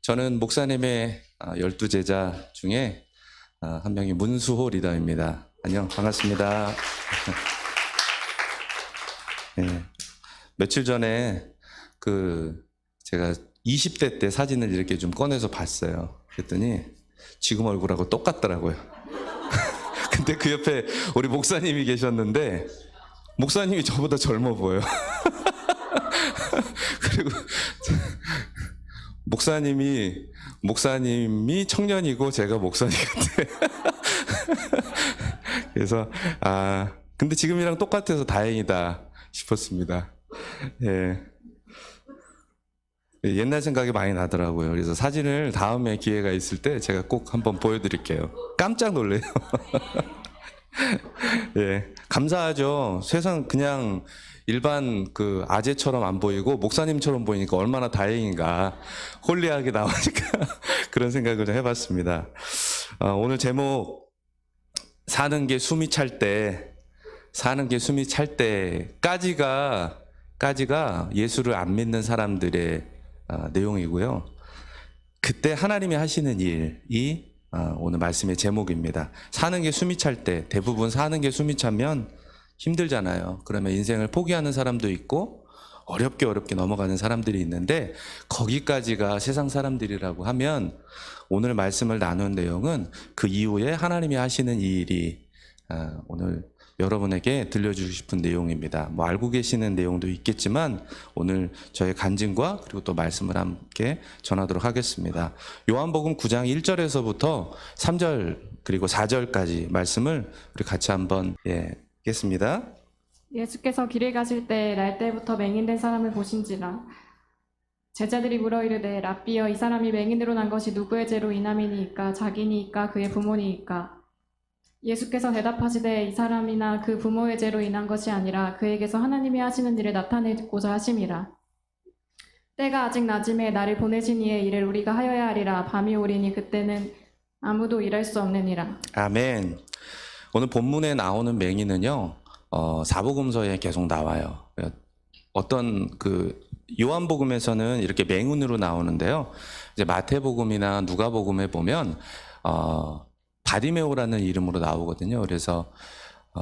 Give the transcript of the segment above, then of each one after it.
저는 목사님의 12제자 중에 한 명이 문수호 리더입니다. 안녕, 반갑습니다. 네, 며칠 전에 제가 20대 때 사진을 이렇게 좀 꺼내서 봤어요. 그랬더니 지금 얼굴하고 똑같더라고요. 근데 그 옆에 우리 목사님이 계셨는데 목사님이 저보다 젊어 보여요. 그리고 목사님이 청년이고 제가 목사님 같아요. 그래서 근데 지금이랑 똑같아서 다행이다 싶었습니다. 예. 옛날 생각이 많이 나더라고요. 그래서 사진을 다음에 기회가 있을 때 제가 꼭 한번 보여드릴게요. 깜짝 놀래요. 예, 감사하죠. 세상 그냥 일반 아재처럼 안 보이고 목사님처럼 보이니까 얼마나 다행인가. 홀리하게 나오니까 그런 생각을 좀 해봤습니다. 오늘 제목 사는 게 숨이 찰 때까지가 예수를 안 믿는 사람들의 내용이고요. 그때 하나님이 하시는 일이 오늘 말씀의 제목입니다. 사는 게 숨이 찰 때, 대부분 사는 게 숨이 차면 힘들잖아요. 그러면 인생을 포기하는 사람도 있고 어렵게 넘어가는 사람들이 있는데 거기까지가 세상 사람들이라고 하면 오늘 말씀을 나눈 내용은 그 이후에 하나님이 하시는 일이 오늘 여러분에게 들려주고 싶은 내용입니다. 알고 계시는 내용도 있겠지만 오늘 저의 간증과 그리고 또 말씀을 함께 전하도록 하겠습니다. 요한복음 9장 1절에서부터 3절 그리고 4절까지 말씀을 우리 같이 한번 읽겠습니다. 예수께서 길에 가실 때 날 때부터 맹인된 사람을 보신지라. 제자들이 물어 이르되 랍비여, 이 사람이 맹인으로 난 것이 누구의 죄로 인함이니이까? 자기니이까 그의 부모니이까? 예수께서 대답하시되 이 사람이나 그 부모의 죄로 인한 것이 아니라 그에게서 하나님이 하시는 일을 나타내고자 하심이라. 때가 아직 낮음에 나를 보내신 이의 일을 우리가 하여야 하리라. 밤이 오리니 그때는 아무도 일할 수 없느니라. 아멘. 오늘 본문에 나오는 맹인은요, 사복음서에 계속 나와요. 어떤 요한복음에서는 이렇게 맹인으로 나오는데요. 이제 마태복음이나 누가복음에 보면 바디메오라는 이름으로 나오거든요. 그래서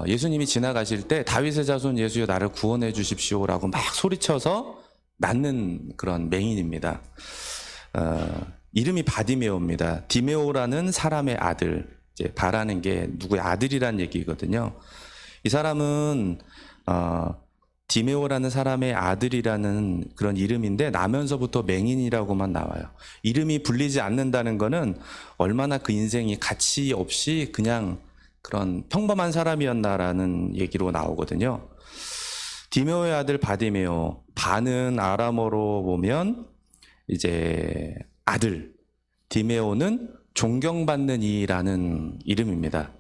예수님이 지나가실 때 다윗의 자손 예수여 나를 구원해 주십시오라고 막 소리쳐서 낳는 그런 맹인입니다. 이름이 바디메오입니다. 디메오라는 사람의 아들, 이제 바라는 게 누구의 아들이란 얘기거든요. 이 사람은 디메오라는 사람의 아들이라는 그런 이름인데 나면서부터 맹인이라고만 나와요. 이름이 불리지 않는다는 거는 얼마나 그 인생이 가치 없이 그냥 그런 평범한 사람이었나라는 얘기로 나오거든요. 디메오의 아들 바디메오, 바는 아람어로 보면 이제 아들, 디메오는 존경받는 이라는 이름입니다.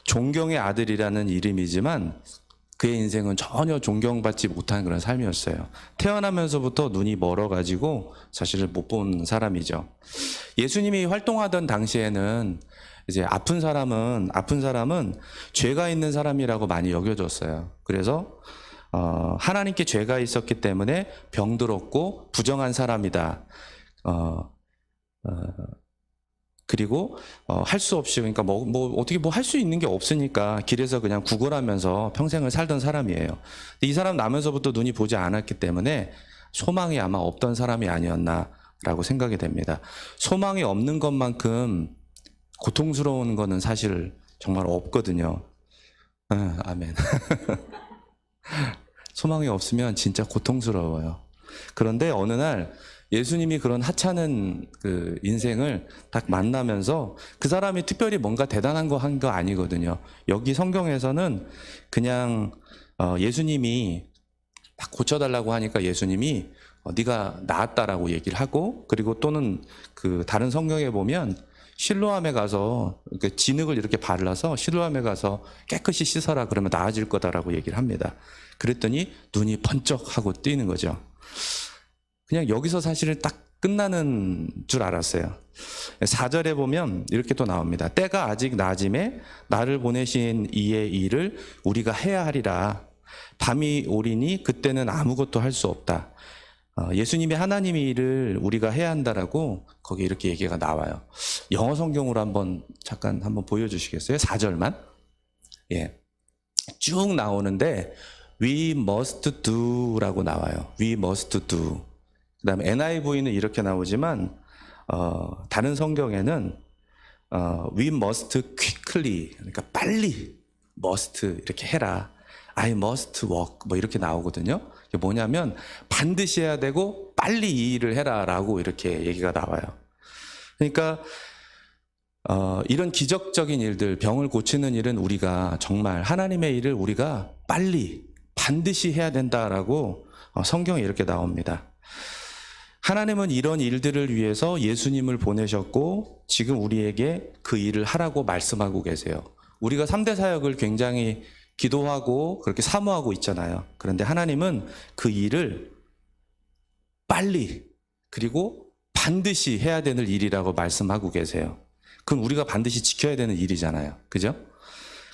존경의 아들이라는 이름이지만 그의 인생은 전혀 존경받지 못한 그런 삶이었어요. 태어나면서부터 눈이 멀어가지고 사실 못 본 사람이죠. 예수님이 활동하던 당시에는 이제 아픈 사람은 죄가 있는 사람이라고 많이 여겨졌어요. 그래서 하나님께 죄가 있었기 때문에 병들었고 부정한 사람이다. 그리고 할 수 없이, 그러니까 어떻게 할 수 있는 게 없으니까 길에서 그냥 구걸하면서 평생을 살던 사람이에요. 근데 이 사람 나면서부터 눈이 보지 않았기 때문에 소망이 아마 없던 사람이 아니었나라고 생각이 됩니다. 소망이 없는 것만큼 고통스러운 거는 사실 정말 없거든요. 아멘. 소망이 없으면 진짜 고통스러워요. 그런데 어느 날 예수님이 그런 하찮은 인생을 딱 만나면서 그 사람이 특별히 뭔가 대단한 거 한 거 아니거든요. 여기 성경에서는 그냥 예수님이 딱 고쳐달라고 하니까 예수님이 네가 나았다라고 얘기를 하고, 그리고 또는 다른 성경에 보면 실로암에 가서 진흙을 이렇게 발라서 실로암에 가서 깨끗이 씻어라 그러면 나아질 거다라고 얘기를 합니다. 그랬더니 눈이 번쩍하고 뜨이는 거죠. 그냥 여기서 사실은 딱 끝나는 줄 알았어요. 4절에 보면 이렇게 또 나옵니다. 때가 아직 낮음에 나를 보내신 이의 일을 우리가 해야 하리라. 밤이 오리니 그때는 아무것도 할 수 없다. 예수님이 하나님의 일을 우리가 해야 한다라고 거기 이렇게 얘기가 나와요. 영어 성경으로 잠깐 한번 보여주시겠어요? 4절만. 예. 쭉 나오는데 we must do라고 나와요. we must do. 그다음에 NIV는 이렇게 나오지만 다른 성경에는 we must quickly, 그러니까 빨리 must 이렇게 해라. I must walk 뭐 이렇게 나오거든요. 이게 뭐냐면 반드시 해야 되고 빨리 이 일을 해라라고 이렇게 얘기가 나와요. 그러니까 이런 기적적인 일들, 병을 고치는 일은 우리가 정말 하나님의 일을 우리가 빨리 반드시 해야 된다라고 성경에 이렇게 나옵니다. 하나님은 이런 일들을 위해서 예수님을 보내셨고 지금 우리에게 그 일을 하라고 말씀하고 계세요. 우리가 3대 사역을 굉장히 기도하고 그렇게 사모하고 있잖아요. 그런데 하나님은 그 일을 빨리 그리고 반드시 해야 되는 일이라고 말씀하고 계세요. 그건 우리가 반드시 지켜야 되는 일이잖아요. 그죠?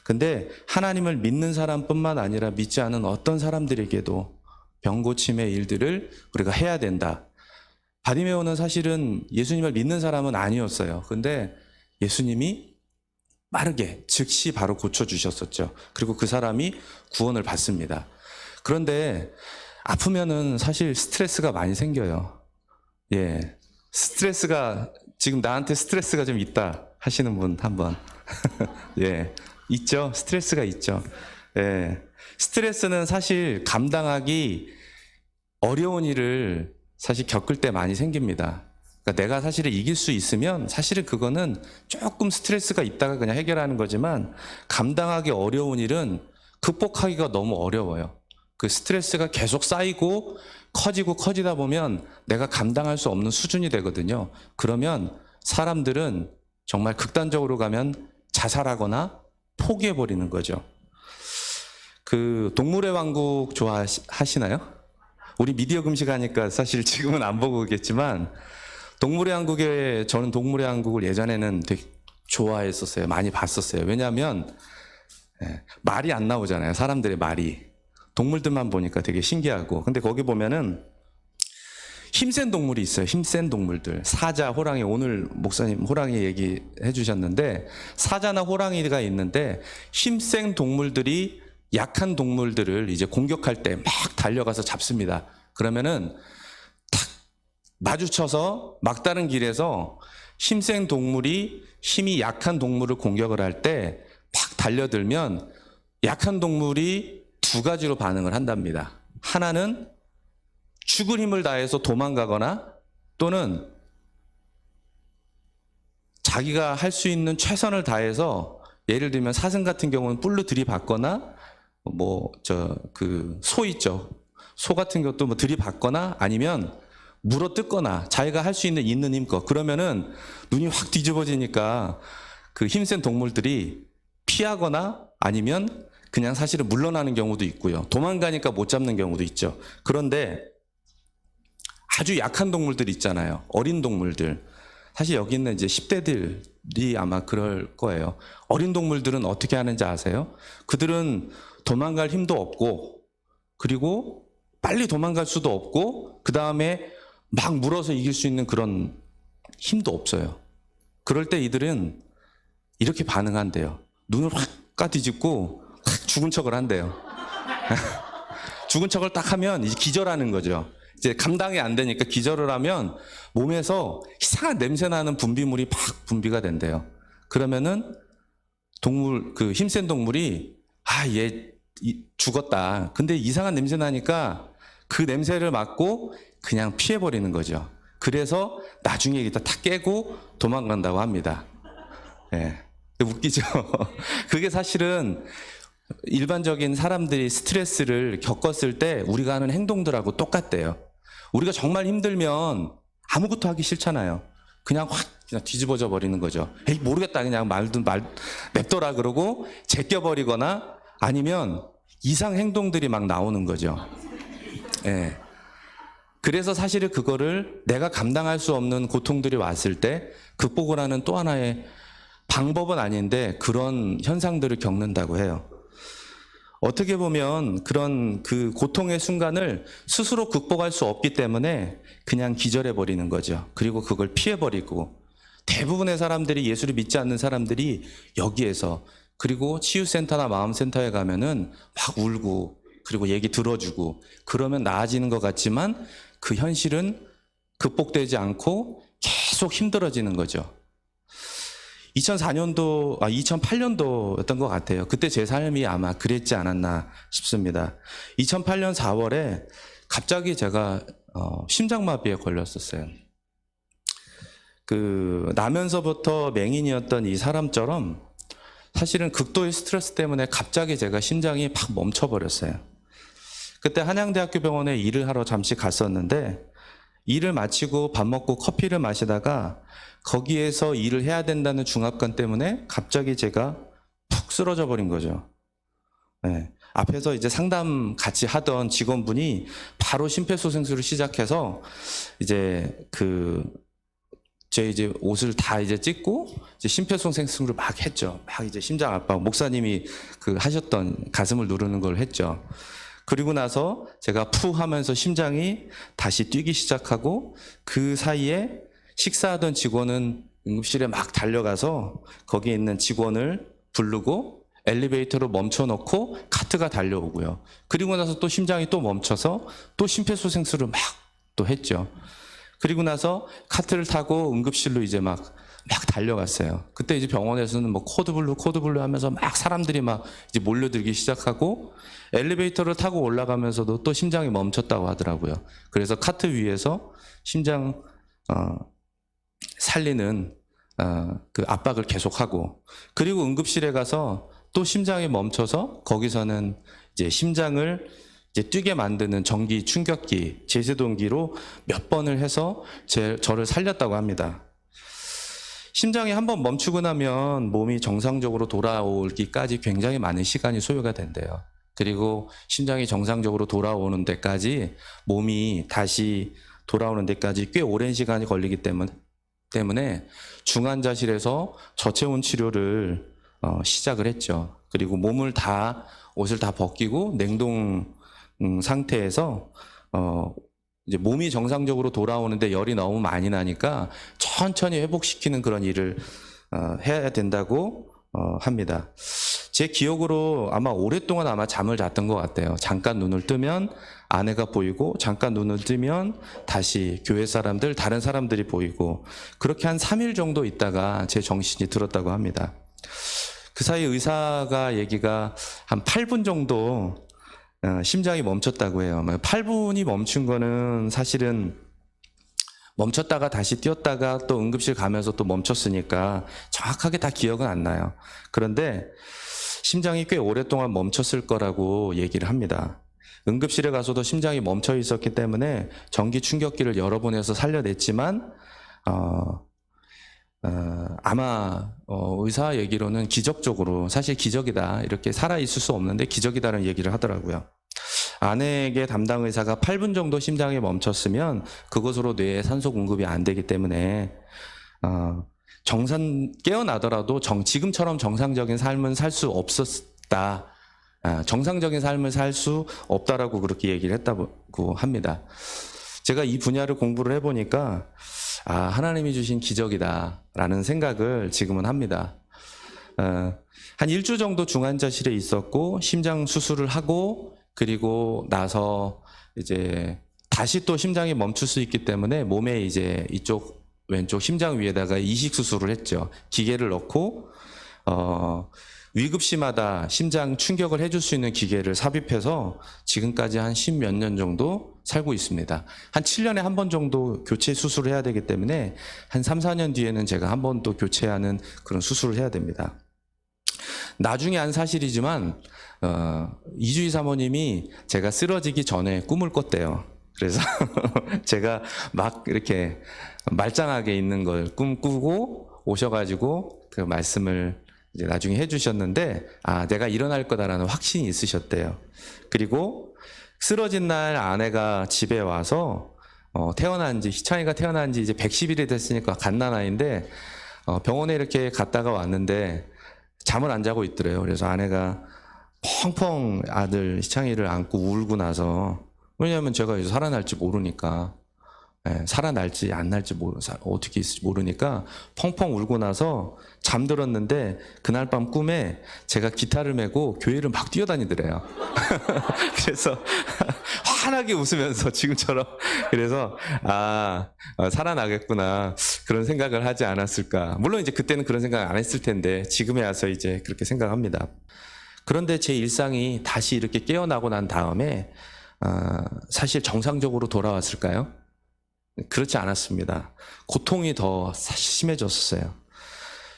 근데 하나님을 믿는 사람뿐만 아니라 믿지 않은 어떤 사람들에게도 병 고침의 일들을 우리가 해야 된다. 바디메오는 사실은 예수님을 믿는 사람은 아니었어요. 근데 예수님이 빠르게 즉시 바로 고쳐주셨었죠. 그리고 그 사람이 구원을 받습니다. 그런데 아프면은 사실 스트레스가 많이 생겨요. 예. 스트레스가, 지금 나한테 스트레스가 좀 있다 하시는 분 한번. 예. 있죠? 스트레스가 있죠. 예. 스트레스는 사실 감당하기 어려운 일을 사실 겪을 때 많이 생깁니다. 그러니까 내가 사실은 이길 수 있으면 사실은 그거는 조금 스트레스가 있다가 그냥 해결하는 거지만 감당하기 어려운 일은 극복하기가 너무 어려워요. 그 스트레스가 계속 쌓이고 커지다 보면 내가 감당할 수 없는 수준이 되거든요. 그러면 사람들은 정말 극단적으로 가면 자살하거나 포기해버리는 거죠. 그 동물의 왕국 좋아하시나요? 우리 미디어 금식하니까 사실 지금은 안 보고 있겠지만 동물의 왕국에, 저는 동물의 왕국을 예전에는 되게 좋아했었어요. 많이 봤었어요. 왜냐하면 말이 안 나오잖아요. 사람들의 말이. 동물들만 보니까 되게 신기하고. 근데 거기 보면은 힘센 동물이 있어요. 힘센 동물들. 사자, 호랑이. 오늘 목사님 호랑이 얘기해 주셨는데 사자나 호랑이가 있는데 힘센 동물들이 약한 동물들을 이제 공격할 때 막 달려가서 잡습니다. 그러면은 탁 마주쳐서 막다른 길에서 힘센 동물이 힘이 약한 동물을 공격을 할 때 막 달려들면 약한 동물이 두 가지로 반응을 한답니다. 하나는 죽을 힘을 다해서 도망가거나 또는 자기가 할 수 있는 최선을 다해서 예를 들면 사슴 같은 경우는 뿔로 들이받거나 소 있죠. 소 같은 것도 뭐 들이받거나 아니면 물어 뜯거나 자기가 할 수 있는 힘껏. 그러면은 눈이 확 뒤집어지니까 그 힘센 동물들이 피하거나 아니면 그냥 사실은 물러나는 경우도 있고요. 도망가니까 못 잡는 경우도 있죠. 그런데 아주 약한 동물들 있잖아요. 어린 동물들. 사실 여기 있는 이제 10대들이 아마 그럴 거예요. 어린 동물들은 어떻게 하는지 아세요? 그들은 도망갈 힘도 없고 그리고 빨리 도망갈 수도 없고 그 다음에 막 물어서 이길 수 있는 그런 힘도 없어요. 그럴 때 이들은 이렇게 반응한대요. 눈을 확 까뒤집고 확 죽은 척을 한대요. 죽은 척을 딱 하면 이제 기절하는 거죠. 이제 감당이 안 되니까 기절을 하면 몸에서 이상한 냄새 나는 분비물이 팍 분비가 된대요. 그러면은 그 힘센 동물이 얘 죽었다. 근데 이상한 냄새 나니까 그 냄새를 맡고 그냥 피해버리는 거죠. 그래서 나중에 이게 다 깨고 도망간다고 합니다. 예. 웃기죠? 그게 사실은 일반적인 사람들이 스트레스를 겪었을 때 우리가 하는 행동들하고 똑같대요. 우리가 정말 힘들면 아무것도 하기 싫잖아요. 그냥 뒤집어져 버리는 거죠. 에이, 모르겠다. 그냥 냅둬라 그러고 제껴버리거나 아니면 이상 행동들이 막 나오는 거죠. 예. 그래서 사실은 그거를 내가 감당할 수 없는 고통들이 왔을 때 극복을 하는 또 하나의 방법은 아닌데 그런 현상들을 겪는다고 해요. 어떻게 보면 그런 그 고통의 순간을 스스로 극복할 수 없기 때문에 그냥 기절해 버리는 거죠. 그리고 그걸 피해 버리고, 대부분의 사람들이, 예수를 믿지 않는 사람들이 여기에서, 그리고 치유센터나 마음센터에 가면은 막 울고, 그리고 얘기 들어주고 그러면 나아지는 것 같지만 그 현실은 극복되지 않고 계속 힘들어지는 거죠. 2008년도였던 것 같아요. 그때 제 삶이 아마 그랬지 않았나 싶습니다. 2008년 4월에 갑자기 제가 심장마비에 걸렸었어요. 나면서부터 맹인이었던 이 사람처럼 사실은 극도의 스트레스 때문에 갑자기 제가 심장이 팍 멈춰버렸어요. 그때 한양대학교 병원에 일을 하러 잠시 갔었는데, 일을 마치고 밥 먹고 커피를 마시다가 거기에서 일을 해야 된다는 중압감 때문에 갑자기 제가 푹 쓰러져 버린 거죠. 네. 앞에서 이제 상담 같이 하던 직원분이 바로 심폐소생술을 시작해서 제 옷을 다 찢고 이제 심폐소생술을 막 했죠. 막 이제 심장 압박, 목사님이 하셨던 가슴을 누르는 걸 했죠. 그리고 나서 제가 푸 하면서 심장이 다시 뛰기 시작하고, 그 사이에 식사하던 직원은 응급실에 막 달려가서 거기에 있는 직원을 부르고 엘리베이터로 멈춰놓고 카트가 달려오고요. 그리고 나서 또 심장이 또 멈춰서 또 심폐소생술을 막 또 했죠. 그리고 나서 카트를 타고 응급실로 이제 막 달려갔어요. 그때 이제 병원에서는 뭐 코드블루 하면서 막 사람들이 막 이제 몰려들기 시작하고, 엘리베이터를 타고 올라가면서도 또 심장이 멈췄다고 하더라고요. 그래서 카트 위에서 심장 살리는 그 압박을 계속하고, 그리고 응급실에 가서 또 심장이 멈춰서 거기서는 이제 심장을 이제 뛰게 만드는 전기 충격기, 제세동기로 몇 번을 해서 저를 살렸다고 합니다. 심장이 한번 멈추고 나면 몸이 정상적으로 돌아오기까지 굉장히 많은 시간이 소요가 된대요. 그리고 심장이 정상적으로 돌아오는 데까지, 몸이 다시 돌아오는 데까지 꽤 오랜 시간이 걸리기 때문에 중환자실에서 저체온 치료를 시작을 했죠. 그리고 옷을 다 벗기고 냉동 상태에서 이제 몸이 정상적으로 돌아오는데 열이 너무 많이 나니까 천천히 회복시키는 그런 일을 해야 된다고 합니다. 제 기억으로 아마 오랫동안 잠을 잤던 것 같아요. 잠깐 눈을 뜨면 아내가 보이고, 잠깐 눈을 뜨면 다시 교회 사람들, 다른 사람들이 보이고, 그렇게 한 3일 정도 있다가 제 정신이 들었다고 합니다. 그 사이 의사가 얘기가 한 8분 정도 심장이 멈췄다고 해요. 8분이 멈춘 거는 사실은 멈췄다가 다시 뛰었다가 또 응급실 가면서 또 멈췄으니까 정확하게 다 기억은 안 나요. 그런데 심장이 꽤 오랫동안 멈췄을 거라고 얘기를 합니다. 응급실에 가서도 심장이 멈춰 있었기 때문에 전기 충격기를 여러 번 해서 살려냈지만 아마 의사 얘기로는 기적적으로, 사실 기적이다, 이렇게 살아있을 수 없는데 기적이다라는 얘기를 하더라고요. 아내에게 담당 의사가 8분 정도 심장이 멈췄으면 그것으로 뇌에 산소 공급이 안 되기 때문에 깨어나더라도 지금처럼 정상적인 삶은 살 수 없었다, 정상적인 삶을 살 수 없다라고 그렇게 얘기를 했다고 합니다. 제가 이 분야를 공부를 해보니까 하나님이 주신 기적이다라는 생각을 지금은 합니다. 한 일주 정도 중환자실에 있었고, 심장 수술을 하고, 그리고 나서 이제 다시 또 심장이 멈출 수 있기 때문에 몸에 이제 이쪽 왼쪽 심장 위에다가 이식 수술을 했죠. 기계를 넣고 위급시마다 심장 충격을 해줄 수 있는 기계를 삽입해서 지금까지 한 10몇 년 정도 살고 있습니다. 한 7년에 한 번 정도 교체 수술을 해야 되기 때문에 한 3, 4년 뒤에는 제가 한 번 또 교체하는 그런 수술을 해야 됩니다. 나중에 한 사실이지만 이주희 사모님이 제가 쓰러지기 전에 꿈을 꿨대요. 그래서 제가 막 이렇게 말짱하게 있는 걸 꿈꾸고 오셔가지고 그 말씀을 이제 나중에 해주셨는데, 내가 일어날 거다라는 확신이 있으셨대요. 그리고 쓰러진 날 아내가 집에 와서 희찬이가 태어난 지 이제 110일이 됐으니까 갓난아이인데 병원에 이렇게 갔다가 왔는데 잠을 안 자고 있더래요. 그래서 아내가 펑펑 아들 희창이를 안고 울고 나서, 왜냐하면 제가 이제 살아날지 모르니까, 살아날지 안 날지 어떻게 있을지 모르니까 펑펑 울고 나서 잠들었는데, 그날 밤 꿈에 제가 기타를 메고 교회를 막 뛰어다니더래요. 그래서 환하게 웃으면서 지금처럼, 그래서 살아나겠구나, 그런 생각을 하지 않았을까. 물론 이제 그때는 그런 생각 안 했을 텐데 지금에 와서 이제 그렇게 생각합니다. 그런데 제 일상이 다시 이렇게 깨어나고 난 다음에 사실 정상적으로 돌아왔을까요? 그렇지 않았습니다. 고통이 더 심해졌어요.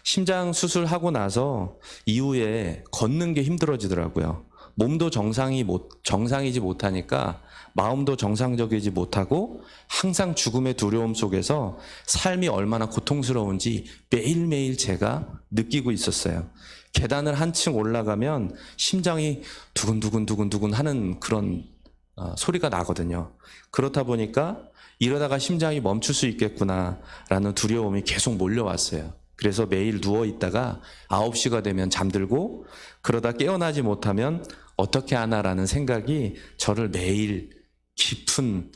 심장 수술하고 나서 이후에 걷는 게 힘들어지더라고요. 몸도 정상이지 못하니까 마음도 정상적이지 못하고 항상 죽음의 두려움 속에서 삶이 얼마나 고통스러운지 매일매일 제가 느끼고 있었어요. 계단을 한층 올라가면 심장이 두근두근 하는 그런 소리가 나거든요. 그렇다 보니까 이러다가 심장이 멈출 수 있겠구나라는 두려움이 계속 몰려왔어요. 그래서 매일 누워 있다가 9시가 되면 잠들고, 그러다 깨어나지 못하면 어떻게 하나라는 생각이 저를 매일 깊은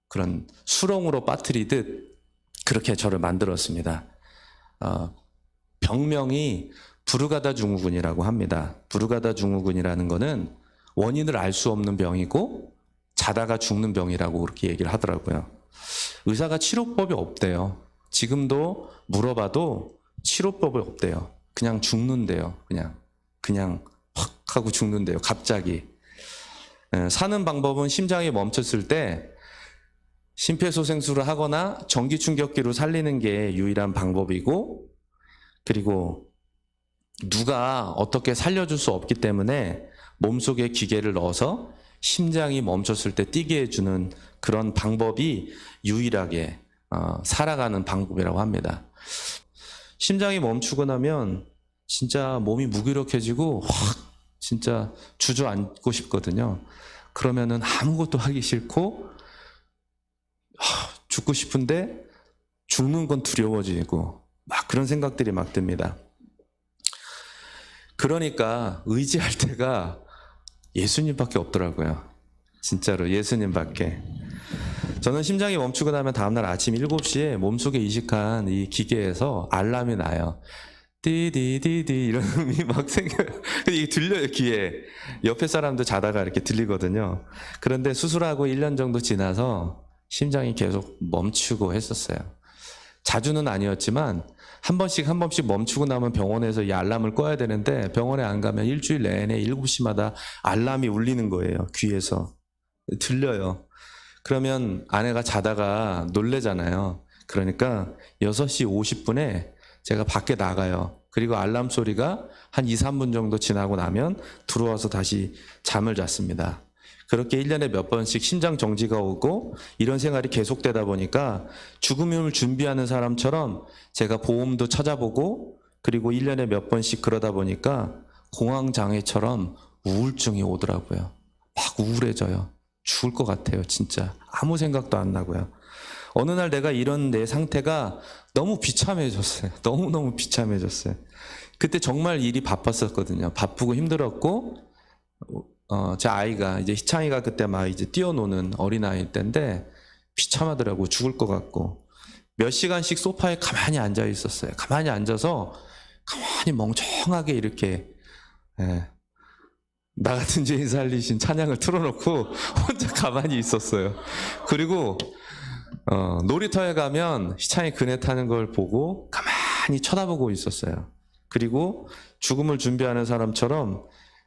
그런 수렁으로 빠뜨리듯 그렇게 저를 만들었습니다. 병명이 부르가다 증후군이라고 합니다. 부르가다 증후군이라는 거는 원인을 알 수 없는 병이고 자다가 죽는 병이라고 그렇게 얘기를 하더라고요. 의사가 치료법이 없대요. 지금도 물어봐도 치료법이 없대요. 그냥 죽는데요. 그냥 확 하고 죽는데요. 갑자기. 사는 방법은 심장이 멈췄을 때 심폐소생술을 하거나 전기충격기로 살리는 게 유일한 방법이고, 그리고 누가 어떻게 살려줄 수 없기 때문에 몸속에 기계를 넣어서 심장이 멈췄을 때 뛰게 해주는 그런 방법이 유일하게 살아가는 방법이라고 합니다. 심장이 멈추고 나면 진짜 몸이 무기력해지고 확 진짜 주저앉고 싶거든요. 그러면은 아무것도 하기 싫고 죽고 싶은데 죽는 건 두려워지고 막 그런 생각들이 막 듭니다. 그러니까 의지할 때가 예수님밖에 없더라고요. 진짜로 예수님밖에. 저는 심장이 멈추고 나면 다음날 아침 7시에 몸속에 이식한 이 기계에서 알람이 나요. 띠디디디 이런 음이 막 생겨요. 이게 들려요, 귀에. 옆에 사람도 자다가 이렇게 들리거든요. 그런데 수술하고 1년 정도 지나서 심장이 계속 멈추고 했었어요. 자주는 아니었지만 한 번씩 멈추고 나면 병원에서 이 알람을 꺼야 되는데, 병원에 안 가면 일주일 내내 7시마다 알람이 울리는 거예요. 귀에서 들려요. 그러면 아내가 자다가 놀래잖아요. 그러니까 6시 50분에 제가 밖에 나가요. 그리고 알람 소리가 한 2, 3분 정도 지나고 나면 들어와서 다시 잠을 잤습니다. 그렇게 1년에 몇 번씩 심장 정지가 오고 이런 생활이 계속되다 보니까 죽음을 준비하는 사람처럼 제가 보험도 찾아보고, 그리고 1년에 몇 번씩 그러다 보니까 공황장애처럼 우울증이 오더라고요. 막 우울해져요. 죽을 것 같아요. 진짜 아무 생각도 안 나고요. 어느 날 내가 이런 내 상태가 너무 비참해졌어요. 너무너무 비참해졌어요. 그때 정말 일이 바빴었거든요. 바쁘고 힘들었고, 제 아이가 이제 희창이가 그때 막 이제 뛰어노는 어린아이 때인데 비참하더라고. 죽을 것 같고 몇 시간씩 소파에 가만히 앉아 있었어요. 가만히 앉아서 가만히 멍청하게 이렇게 나 같은 죄인 살리신 찬양을 틀어놓고 혼자 가만히 있었어요. 그리고 놀이터에 가면 희창이 그네 타는 걸 보고 가만히 쳐다보고 있었어요. 그리고 죽음을 준비하는 사람처럼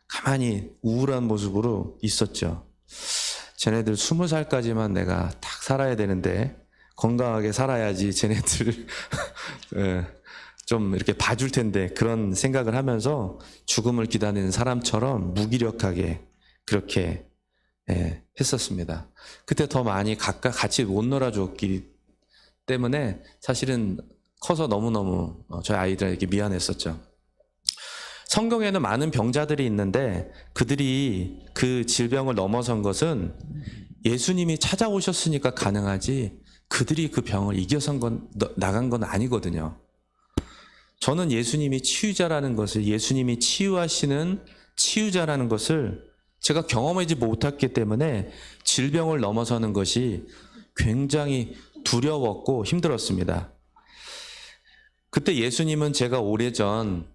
가만히 우울한 모습으로 있었죠. 쟤네들 20살까지만 내가 딱 살아야 되는데 건강하게 살아야지 쟤네들 좀 이렇게 봐줄 텐데, 그런 생각을 하면서 죽음을 기다리는 사람처럼 무기력하게 그렇게 했었습니다. 그때 더 많이 같이 못 놀아줬기 때문에 사실은 커서 너무너무 저희 아이들에게 미안했었죠. 성경에는 많은 병자들이 있는데 그들이 그 질병을 넘어선 것은 예수님이 찾아오셨으니까 가능하지, 그들이 그 병을 이겨서 나간 건 아니거든요. 저는 예수님이 치유자라는 것을, 예수님이 치유하시는 치유자라는 것을 제가 경험하지 못했기 때문에 질병을 넘어서는 것이 굉장히 두려웠고 힘들었습니다. 그때 예수님은 제가 오래전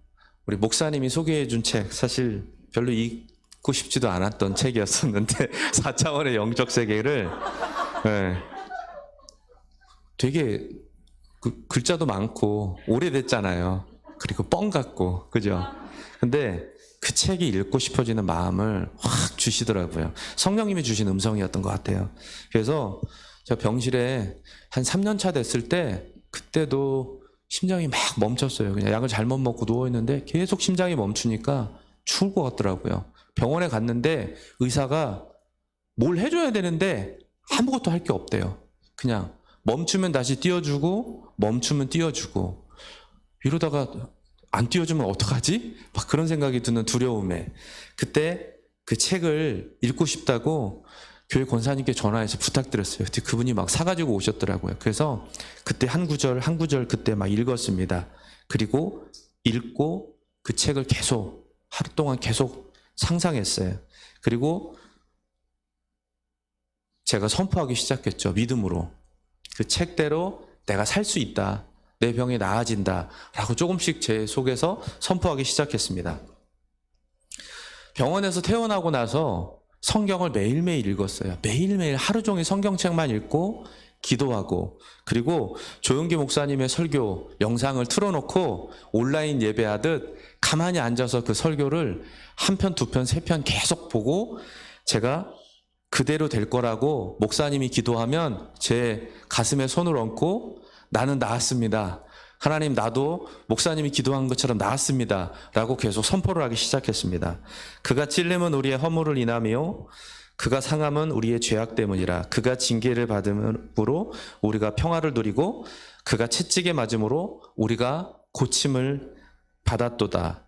우리 목사님이 소개해 준 책, 사실 별로 읽고 싶지도 않았던 책이었었는데 4차원의 영적 세계를 되게 글자도 많고 오래됐잖아요. 그리고 뻥 같고, 그죠? 근데 그 책이 읽고 싶어지는 마음을 확 주시더라고요. 성령님이 주신 음성이었던 것 같아요. 그래서 제가 병실에 한 3년 차 됐을 때 그때도 심장이 막 멈췄어요. 그냥 약을 잘못 먹고 누워있는데 계속 심장이 멈추니까 죽을 것 같더라고요. 병원에 갔는데 의사가 뭘 해줘야 되는데 아무것도 할 게 없대요. 그냥 멈추면 다시 띄워주고 멈추면 띄워주고, 이러다가 안 띄워주면 어떡하지? 막 그런 생각이 드는 두려움에 그때 그 책을 읽고 싶다고 교회 권사님께 전화해서 부탁드렸어요. 그때 그분이 막 사가지고 오셨더라고요. 그래서 그때 한 구절 한 구절 그때 막 읽었습니다. 그리고 읽고 그 책을 계속 하루 동안 계속 상상했어요. 그리고 제가 선포하기 시작했죠. 믿음으로. 그 책대로 내가 살 수 있다. 내 병이 나아진다. 라고 조금씩 제 속에서 선포하기 시작했습니다. 병원에서 퇴원하고 나서 성경을 매일매일 읽었어요. 매일매일 하루 종일 성경책만 읽고 기도하고, 그리고 조용기 목사님의 설교 영상을 틀어놓고 온라인 예배하듯 가만히 앉아서 그 설교를 한 편, 두 편, 세 편 계속 보고, 제가 그대로 될 거라고 목사님이 기도하면 제 가슴에 손을 얹고 나는 나았습니다. 하나님, 나도 목사님이 기도한 것처럼 나았습니다. 라고 계속 선포를 하기 시작했습니다. 그가 찔림은 우리의 허물을 인하며 그가 상함은 우리의 죄악 때문이라. 그가 징계를 받음으로 우리가 평화를 누리고 그가 채찍에 맞음으로 우리가 고침을 받았도다.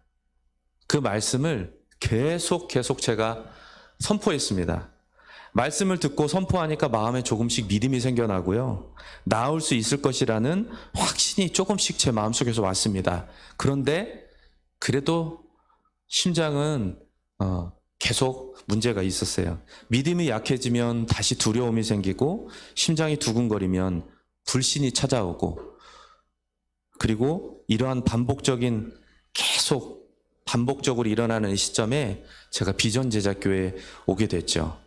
그 말씀을 계속 제가 선포했습니다. 말씀을 듣고 선포하니까 마음에 조금씩 믿음이 생겨나고요. 나을 수 있을 것이라는 확신이 조금씩 제 마음속에서 왔습니다. 그런데 그래도 심장은 계속 문제가 있었어요. 믿음이 약해지면 다시 두려움이 생기고, 심장이 두근거리면 불신이 찾아오고, 그리고 이러한 계속 반복적으로 일어나는 시점에 제가 비전제자교회에 오게 됐죠.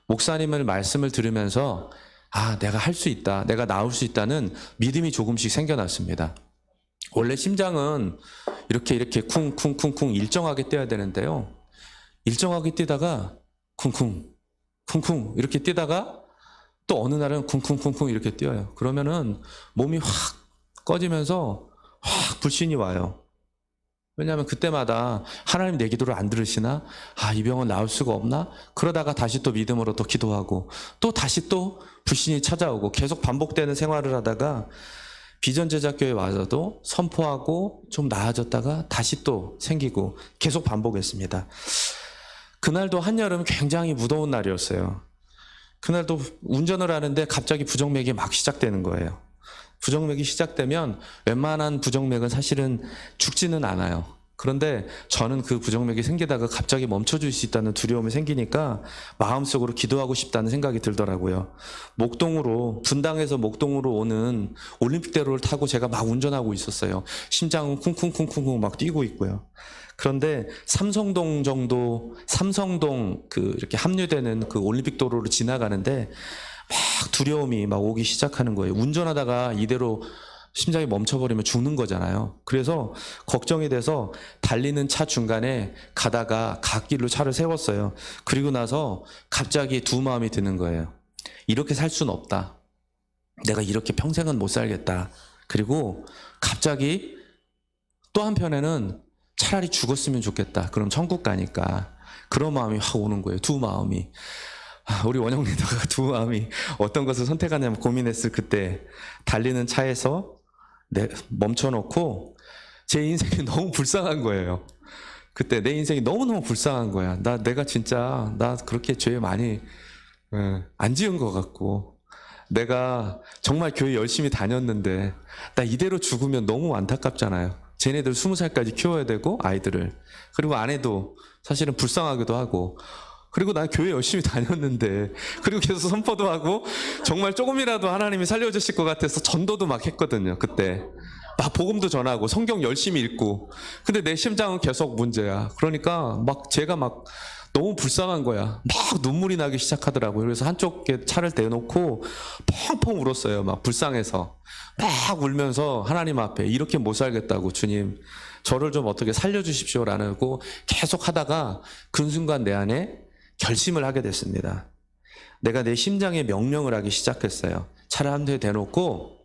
목사님의 말씀을 들으면서 내가 할 수 있다, 내가 나올 수 있다는 믿음이 조금씩 생겨났습니다. 원래 심장은 이렇게 쿵쿵쿵쿵 일정하게 뛰어야 되는데요, 일정하게 뛰다가 쿵쿵 이렇게 뛰다가 또 어느 날은 쿵쿵쿵쿵 이렇게 뛰어요. 그러면은 몸이 확 꺼지면서 확 불신이 와요. 왜냐하면 그때마다 하나님 내 기도를 안 들으시나? 이 병은 나을 수가 없나? 그러다가 다시 또 믿음으로 또 기도하고, 또 다시 또 불신이 찾아오고, 계속 반복되는 생활을 하다가 비전제자교회 와서도 선포하고 좀 나아졌다가 다시 또 생기고 계속 반복했습니다. 그날도 한여름 굉장히 무더운 날이었어요. 그날도 운전을 하는데 갑자기 부정맥이 막 시작되는 거예요. 부정맥이 시작되면 웬만한 부정맥은 사실은 죽지는 않아요. 그런데 저는 그 부정맥이 생기다가 갑자기 멈춰줄 수 있다는 두려움이 생기니까 마음속으로 기도하고 싶다는 생각이 들더라고요. 분당에서 목동으로 오는 올림픽대로를 타고 제가 막 운전하고 있었어요. 심장은 쿵쿵쿵쿵쿵 막 뛰고 있고요. 그런데 삼성동 이렇게 합류되는 그 올림픽도로를 지나가는데 막 두려움이 막 오기 시작하는 거예요. 운전하다가 이대로 심장이 멈춰버리면 죽는 거잖아요. 그래서 걱정이 돼서 달리는 차 중간에 가다가 갓길로 차를 세웠어요. 그리고 나서 갑자기 두 마음이 드는 거예요. 이렇게 살 수는 없다. 내가 이렇게 평생은 못 살겠다. 그리고 갑자기 또 한편에는 차라리 죽었으면 좋겠다. 그럼 천국 가니까. 그런 마음이 확 오는 거예요. 두 마음이. 우리 원영 리더가 두 마음이 어떤 것을 선택하냐면 고민했을 그때 달리는 차에서 멈춰놓고 제 인생이 너무 불쌍한 거예요. 그때 내 인생이 너무너무 불쌍한 거야. 내가 진짜 나 그렇게 죄 많이 안 지은 것 같고, 내가 정말 교회 열심히 다녔는데 나 이대로 죽으면 너무 안타깝잖아요. 쟤네들 20살까지 키워야 되고 아이들을. 그리고 아내도 사실은 불쌍하기도 하고. 그리고 난 교회 열심히 다녔는데, 그리고 계속 선포도 하고 정말 조금이라도 하나님이 살려주실 것 같아서 전도도 막 했거든요. 그때 막 복음도 전하고 성경 열심히 읽고. 근데 내 심장은 계속 문제야. 그러니까 막 제가 막 너무 불쌍한 거야. 막 눈물이 나기 시작하더라고요. 그래서 한쪽에 차를 대놓고 펑펑 울었어요. 막 불쌍해서 막 울면서 하나님 앞에 이렇게 못 살겠다고, 주님 저를 좀 어떻게 살려주십시오라고 계속 하다가 그 순간 내 안에 결심을 하게 됐습니다. 내가 내 심장에 명령을 하기 시작했어요. 차를 한 대 대놓고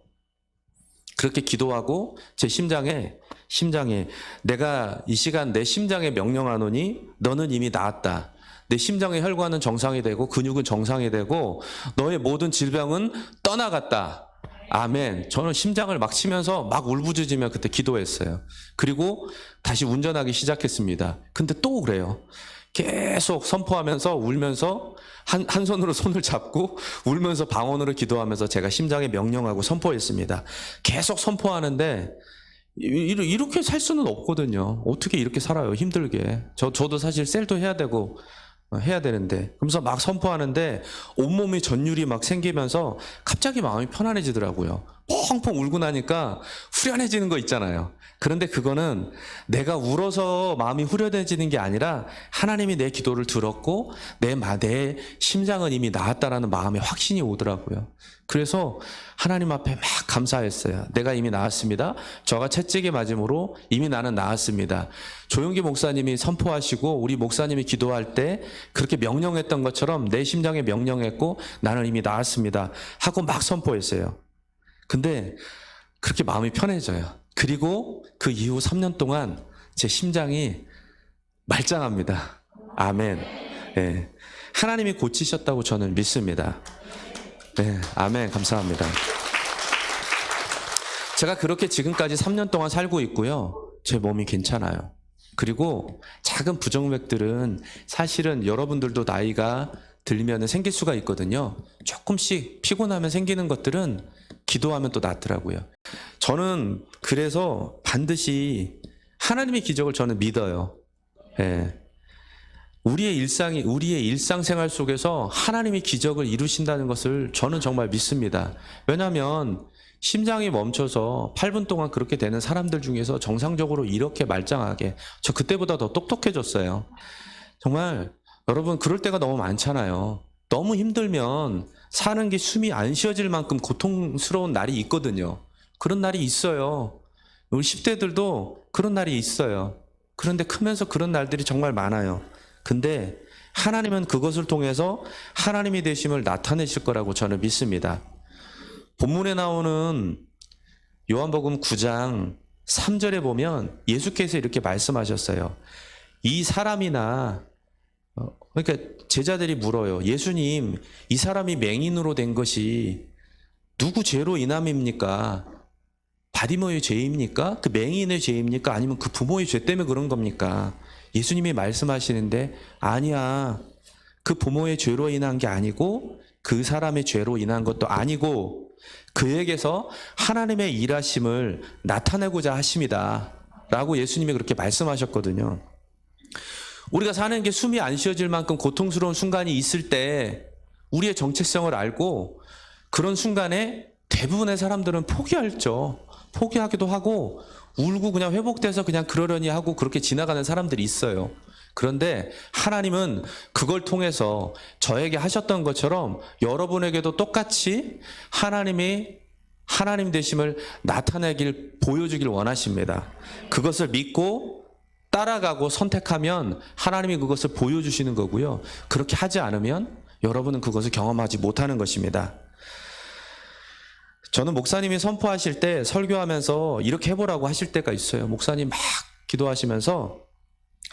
그렇게 기도하고 제 심장에 내가 이 시간 내 심장에 명령하노니 너는 이미 나았다. 내 심장의 혈관은 정상이 되고 근육은 정상이 되고 너의 모든 질병은 떠나갔다. 아멘. 저는 심장을 막 치면서 막 울부짖으며 그때 기도했어요. 그리고 다시 운전하기 시작했습니다. 근데 또 그래요. 계속 선포하면서 울면서 한 손으로 손을 잡고 울면서 방언으로 기도하면서 제가 심장에 명령하고 선포했습니다. 계속 선포하는데 이렇게 살 수는 없거든요. 어떻게 이렇게 살아요, 힘들게. 저도 사실 셀도 해야 되고 해야 되는데, 그러면서 막 선포하는데 온몸이 전율이 막 생기면서 갑자기 마음이 편안해지더라고요. 펑펑 울고 나니까 후련해지는 거 있잖아요. 그런데 그거는 내가 울어서 마음이 후련해지는 게 아니라 하나님이 내 기도를 들었고 내 심장은 이미 나았다라는 마음의 확신이 오더라고요. 그래서 하나님 앞에 막 감사했어요. 내가 이미 나았습니다. 저가 채찍에 맞음으로 이미 나는 나았습니다. 조용기 목사님이 선포하시고 우리 목사님이 기도할 때 그렇게 명령했던 것처럼 내 심장에 명령했고 나는 이미 나았습니다 하고 막 선포했어요. 근데 그렇게 마음이 편해져요. 그리고 그 이후 3년 동안 제 심장이 말짱합니다. 아멘. 네. 하나님이 고치셨다고 저는 믿습니다. 네, 아멘. 감사합니다. 제가 그렇게 지금까지 3년 동안 살고 있고요. 제 몸이 괜찮아요. 그리고 작은 부정맥들은 사실은 여러분들도 나이가 들면 생길 수가 있거든요. 조금씩 피곤하면 생기는 것들은 기도하면 또 낫더라고요. 저는 그래서 반드시 하나님의 기적을 저는 믿어요. 예. 우리의 일상생활 속에서 하나님이 기적을 이루신다는 것을 저는 정말 믿습니다. 왜냐하면 심장이 멈춰서 8분 동안 그렇게 되는 사람들 중에서 정상적으로 이렇게 말짱하게, 저 그때보다 더 똑똑해졌어요. 정말 여러분, 그럴 때가 너무 많잖아요. 너무 힘들면 사는 게 숨이 안 쉬어질 만큼 고통스러운 날이 있거든요. 그런 날이 있어요. 우리 10대들도 그런 날이 있어요. 그런데 크면서 그런 날들이 정말 많아요. 근데 하나님은 그것을 통해서 하나님이 되심을 나타내실 거라고 저는 믿습니다. 본문에 나오는 요한복음 9장 3절에 보면 예수께서 이렇게 말씀하셨어요. 이 사람이나, 그러니까 제자들이 물어요. 예수님, 이 사람이 맹인으로 된 것이 누구 죄로 인함입니까? 바디모의 죄입니까? 그 맹인의 죄입니까? 아니면 그 부모의 죄 때문에 그런 겁니까? 예수님이 말씀하시는데 아니야. 그 부모의 죄로 인한 게 아니고 그 사람의 죄로 인한 것도 아니고 그에게서 하나님의 일하심을 나타내고자 하심이다 라고 예수님이 그렇게 말씀하셨거든요. 우리가 사는 게 숨이 안 쉬어질 만큼 고통스러운 순간이 있을 때 우리의 정체성을 알고 그런 순간에 대부분의 사람들은 포기하기도 하고 울고 그냥 회복돼서 그냥 그러려니 하고 그렇게 지나가는 사람들이 있어요. 그런데 하나님은 그걸 통해서 저에게 하셨던 것처럼 여러분에게도 똑같이 하나님이 하나님 되심을 보여주길 원하십니다. 그것을 믿고 따라가고 선택하면 하나님이 그것을 보여주시는 거고요. 그렇게 하지 않으면 여러분은 그것을 경험하지 못하는 것입니다. 저는 목사님이 선포하실 때 설교하면서 이렇게 해보라고 하실 때가 있어요. 목사님 막 기도하시면서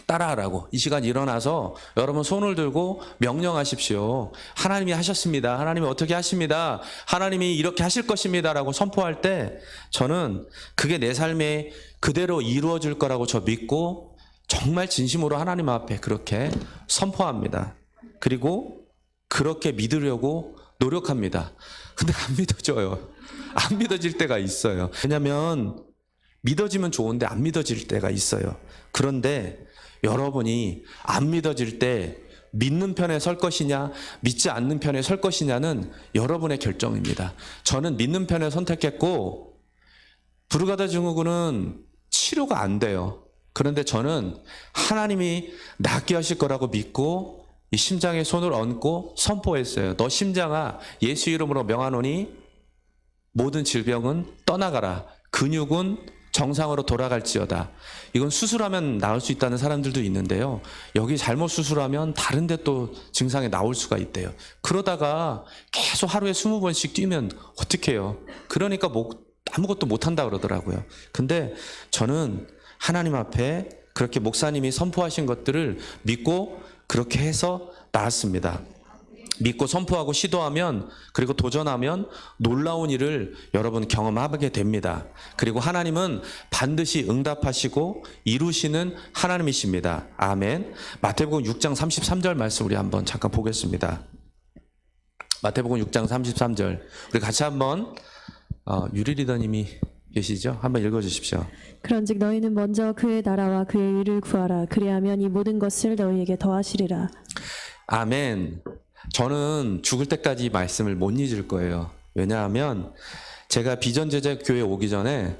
따라하라고. 이 시간 일어나서 여러분 손을 들고 명령하십시오. 하나님이 하셨습니다. 하나님이 어떻게 하십니다. 하나님이 이렇게 하실 것입니다. 라고 선포할 때 저는 그게 내 삶에 그대로 이루어질 거라고 저 믿고 정말 진심으로 하나님 앞에 그렇게 선포합니다. 그리고 그렇게 믿으려고 노력합니다. 근데 안 믿어져요. 안 믿어질 때가 있어요. 왜냐하면 믿어지면 좋은데 안 믿어질 때가 있어요. 그런데 여러분이 안 믿어질 때 믿는 편에 설 것이냐, 믿지 않는 편에 설 것이냐는 여러분의 결정입니다. 저는 믿는 편을 선택했고, 브루가다 증후군은 치료가 안 돼요. 그런데 저는 하나님이 낫게 하실 거라고 믿고 이 심장에 손을 얹고 선포했어요. 너 심장아, 예수 이름으로 명하노니 모든 질병은 떠나가라. 근육은 정상으로 돌아갈지어다. 이건 수술하면 나을 수 있다는 사람들도 있는데요. 여기 잘못 수술하면 다른 데 또 증상이 나올 수가 있대요. 그러다가 계속 하루에 20번씩 뛰면 어떡해요. 그러니까 아무것도 못한다 그러더라고요. 근데 저는 하나님 앞에 그렇게 목사님이 선포하신 것들을 믿고 그렇게 해서 나았습니다. 믿고 선포하고 시도하면, 그리고 도전하면 놀라운 일을 여러분 경험하게 됩니다. 그리고 하나님은 반드시 응답하시고 이루시는 하나님이십니다. 아멘. 마태복음 6장 33절 말씀 우리 한번 잠깐 보겠습니다. 마태복음 6장 33절 우리 같이 한번 유리 리더님이 계시죠? 한번 읽어주십시오. 그런즉 너희는 먼저 그의 나라와 그의 의를 구하라. 그리하면 이 모든 것을 너희에게 더하시리라. 아멘. 저는 죽을 때까지 이 말씀을 못 잊을 거예요. 왜냐하면 제가 비전제자 교회 오기 전에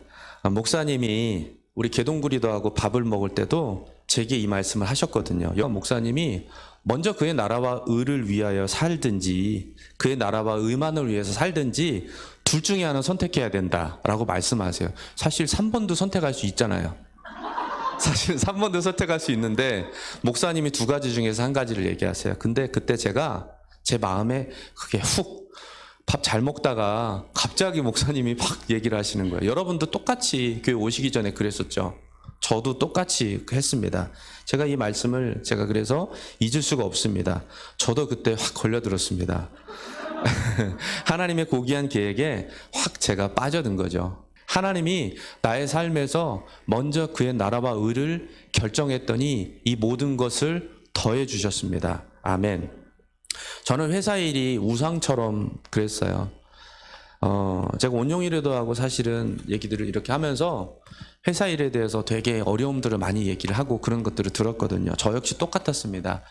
목사님이 우리 개동구리도하고 밥을 먹을 때도 제게 이 말씀을 하셨거든요. 목사님이 먼저 그의 나라와 의를 위하여 살든지 그의 나라와 의만을 위해서 살든지 둘 중에 하나는 선택해야 된다라고 말씀하세요. 사실 3번도 선택할 수 있잖아요. 사실 3번도 선택할 수 있는데 목사님이 두 가지 중에서 한 가지를 얘기하세요. 근데 그때 제가 제 마음에 그게 훅 밥 잘 먹다가 갑자기 목사님이 막 얘기를 하시는 거예요. 여러분도 똑같이 교회 오시기 전에 그랬었죠. 저도 똑같이 했습니다. 제가 이 말씀을 제가 그래서 잊을 수가 없습니다. 저도 그때 확 걸려들었습니다. 하나님의 고귀한 계획에 확 제가 빠져든 거죠. 하나님이 나의 삶에서 먼저 그의 나라와 의를 결정했더니 이 모든 것을 더해 주셨습니다. 아멘. 저는 회사 일이 우상처럼 그랬어요. 제가 온용일에도하고 사실은 얘기들을 이렇게 하면서 회사 일에 대해서 되게 어려움들을 많이 얘기를 하고 그런 것들을 들었거든요. 저 역시 똑같았습니다.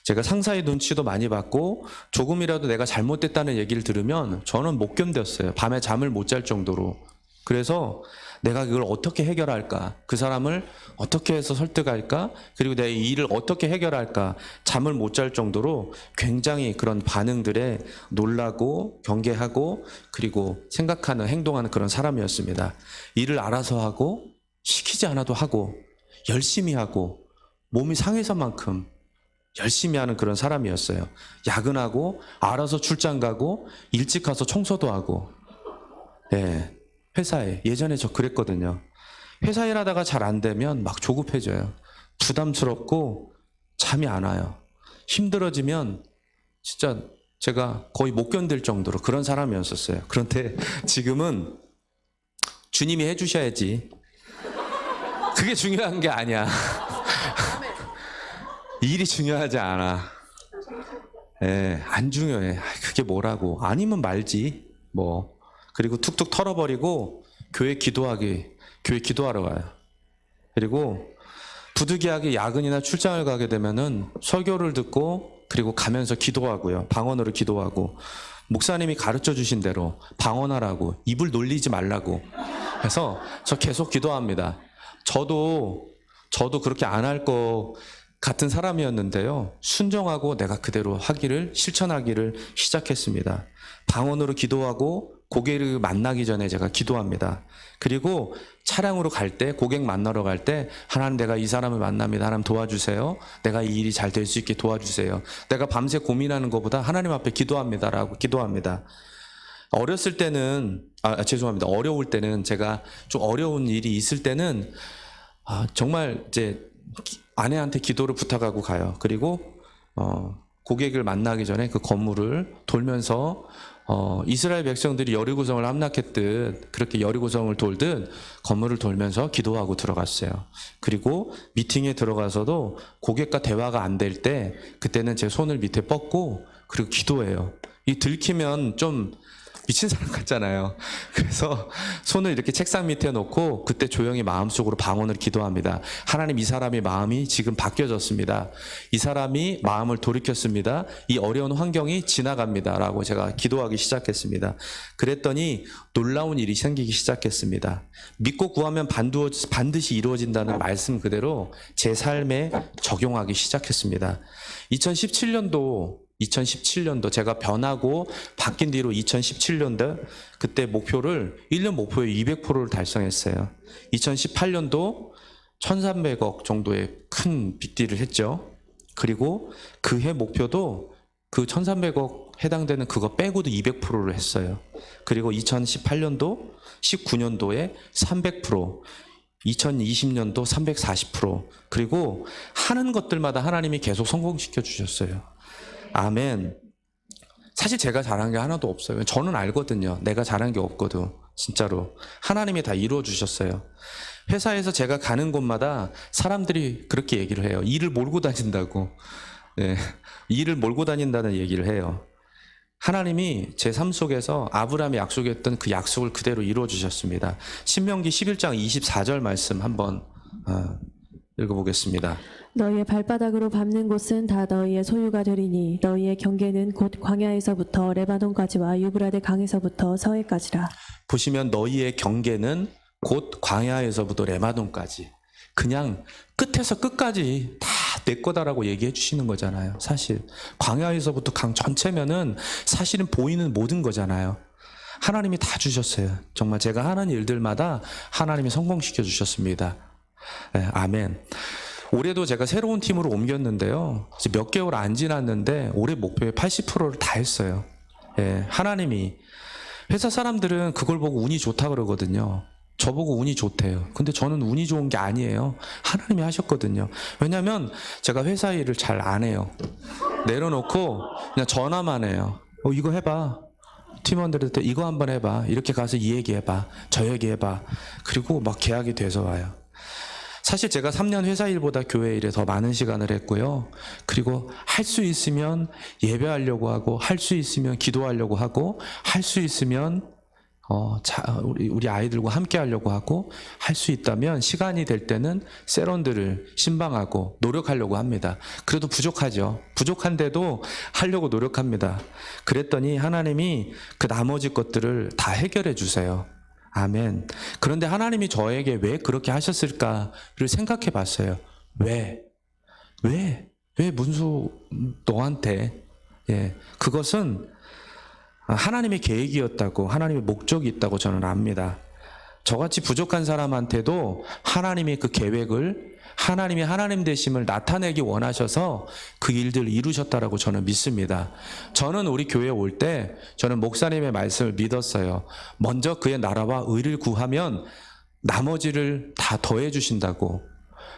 제가 상사의 눈치도 많이 받고 조금이라도 내가 잘못됐다는 얘기를 들으면 저는 못 견뎠어요. 밤에 잠을 못 잘 정도로. 그래서 내가 그걸 어떻게 해결할까? 그 사람을 어떻게 해서 설득할까? 그리고 내 일을 어떻게 해결할까? 잠을 못 잘 정도로 굉장히 그런 반응들에 놀라고 경계하고 그리고 생각하는 행동하는 그런 사람이었습니다. 일을 알아서 하고 시키지 않아도 하고 열심히 하고 몸이 상해서만큼 열심히 하는 그런 사람이었어요. 야근하고 알아서 출장 가고 일찍 가서 청소도 하고. 네. 회사에 예전에 저 그랬거든요. 회사 일하다가 잘 안 되면 막 조급해져요. 부담스럽고 잠이 안 와요. 힘들어지면 진짜 제가 거의 못 견딜 정도로 그런 사람이었었어요. 그런데 지금은 주님이 해주셔야지. 그게 중요한 게 아니야. 일이 중요하지 않아. 예, 안 중요해. 그게 뭐라고. 아니면 말지. 뭐. 그리고 툭툭 털어버리고 교회 기도하러 가요. 그리고 부득이하게 야근이나 출장을 가게 되면은 설교를 듣고 그리고 가면서 기도하고요. 방언으로 기도하고 목사님이 가르쳐 주신 대로 방언하라고 입을 놀리지 말라고 해서 저 계속 기도합니다. 저도 그렇게 안 할 거 같은 사람이었는데요. 순종하고 내가 그대로 실천하기를 시작했습니다. 방언으로 기도하고 고객을 만나기 전에 제가 기도합니다. 그리고 차량으로 갈 때, 고객 만나러 갈 때 하나님 내가 이 사람을 만납니다. 하나님 도와주세요. 내가 이 일이 잘 될 수 있게 도와주세요. 내가 밤새 고민하는 것보다 하나님 앞에 기도합니다라고 기도합니다. 어렸을 때는 죄송합니다. 어려울 때는 제가 좀 어려운 일이 있을 때는 정말 이제 아내한테 기도를 부탁하고 가요. 그리고 고객을 만나기 전에 그 건물을 돌면서 이스라엘 백성들이 여리고성을 함락했듯 그렇게 여리고성을 돌듯 건물을 돌면서 기도하고 들어갔어요. 그리고 미팅에 들어가서도 고객과 대화가 안 될 때 그때는 제 손을 밑에 뻗고 그리고 기도해요. 이 들키면 좀 미친 사람 같잖아요. 그래서 손을 이렇게 책상 밑에 놓고 그때 조용히 마음속으로 방언을 기도합니다. 하나님, 이 사람의 마음이 지금 바뀌어졌습니다. 이 사람이 마음을 돌이켰습니다. 이 어려운 환경이 지나갑니다. 라고 제가 기도하기 시작했습니다. 그랬더니 놀라운 일이 생기기 시작했습니다. 믿고 구하면 반드시 이루어진다는 말씀 그대로 제 삶에 적용하기 시작했습니다. 2017년도 제가 변하고 바뀐 뒤로 2017년도 그때 목표를 1년 목표에 200%를 달성했어요. 2018년도 1,300억 정도의 큰 빅딜을 했죠. 그리고 그 해 목표도 그 1,300억 해당되는 그거 빼고도 200%를 했어요. 그리고 2018년도 19년도에 300%, 2020년도 340%, 그리고 하는 것들마다 하나님이 계속 성공시켜 주셨어요. 아멘. 사실 제가 잘한 게 하나도 없어요. 저는 알거든요. 내가 잘한 게 없거든. 진짜로. 하나님이 다 이루어 주셨어요. 회사에서 제가 가는 곳마다 사람들이 그렇게 얘기를 해요. 일을 몰고 다닌다고. 네. 일을 몰고 다닌다는 얘기를 해요. 하나님이 제 삶 속에서 아브라함이 약속했던 그 약속을 그대로 이루어 주셨습니다. 신명기 11장 24절 말씀 한번 읽어보겠습니다. 너희의 발바닥으로 밟는 곳은 다 너희의 소유가 되리니 너희의 경계는 곧 광야에서부터 레바논까지와 유브라데 강에서부터 서해까지라. 보시면 너희의 경계는 곧 광야에서부터 레바논까지, 그냥 끝에서 끝까지 다 내 거다라고 얘기해 주시는 거잖아요. 사실 광야에서부터 강 전체면은 사실은 보이는 모든 거잖아요. 하나님이 다 주셨어요. 정말 제가 하는 일들마다 하나님이 성공시켜 주셨습니다. 네, 아멘. 올해도 제가 새로운 팀으로 옮겼는데요. 이제 몇 개월 안 지났는데 올해 목표의 80%를 다 했어요. 예, 하나님이. 회사 사람들은 그걸 보고 운이 좋다 그러거든요. 저보고 운이 좋대요. 근데 저는 운이 좋은 게 아니에요. 하나님이 하셨거든요. 왜냐하면 제가 회사 일을 잘 안 해요. 내려놓고 그냥 전화만 해요. 이거 해봐. 팀원들한테 이거 한번 해봐. 이렇게 가서 이 얘기 해봐. 저 얘기 해봐. 그리고 막 계약이 돼서 와요. 사실 제가 3년 회사 일보다 교회 일에 더 많은 시간을 했고요. 그리고 할 수 있으면 예배하려고 하고, 할 수 있으면 기도하려고 하고, 할 수 있으면 우리 아이들과 함께 하려고 하고, 할 수 있다면 시간이 될 때는 세런들을 신방하고 노력하려고 합니다. 그래도 부족하죠. 부족한데도 하려고 노력합니다. 그랬더니 하나님이 그 나머지 것들을 다 해결해 주세요. 아멘. 그런데 하나님이 저에게 왜 그렇게 하셨을까를 생각해 봤어요. 왜 문수 너한테? 예, 그것은 하나님의 계획이었다고, 하나님의 목적이 있다고 저는 압니다. 저같이 부족한 사람한테도 하나님의 그 계획을, 하나님의 하나님 되심을 나타내기 원하셔서 그 일들을 이루셨다라고 저는 믿습니다. 저는 우리 교회에 올 때 저는 목사님의 말씀을 믿었어요. 먼저 그의 나라와 의를 구하면 나머지를 다 더해 주신다고.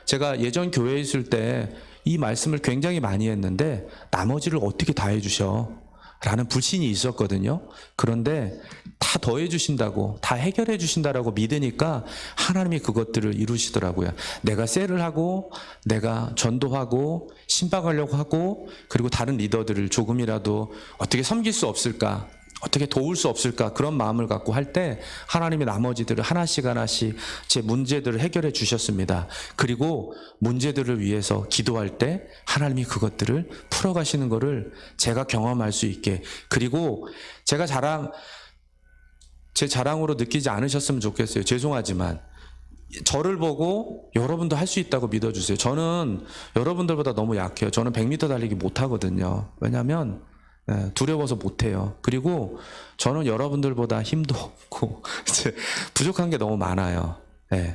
제가 예전 교회에 있을 때 이 말씀을 굉장히 많이 했는데 나머지를 어떻게 다 해주셔? 라는 불신이 있었거든요. 그런데 다 더해 주신다고, 다 해결해 주신다라고 믿으니까 하나님이 그것들을 이루시더라고요. 내가 셀을 하고, 내가 전도하고, 신방하려고 하고, 그리고 다른 리더들을 조금이라도 어떻게 섬길 수 없을까, 어떻게 도울 수 없을까, 그런 마음을 갖고 할 때 하나님이 나머지들을 하나씩 제 문제들을 해결해 주셨습니다. 그리고 문제들을 위해서 기도할 때 하나님이 그것들을 풀어가시는 것을 제가 경험할 수 있게, 그리고 제가 제 자랑으로 느끼지 않으셨으면 좋겠어요. 죄송하지만 저를 보고 여러분도 할 수 있다고 믿어주세요. 저는 여러분들보다 너무 약해요. 저는 100m 달리기 못하거든요. 왜냐하면 두려워서 못해요. 그리고 저는 여러분들보다 힘도 없고 부족한 게 너무 많아요.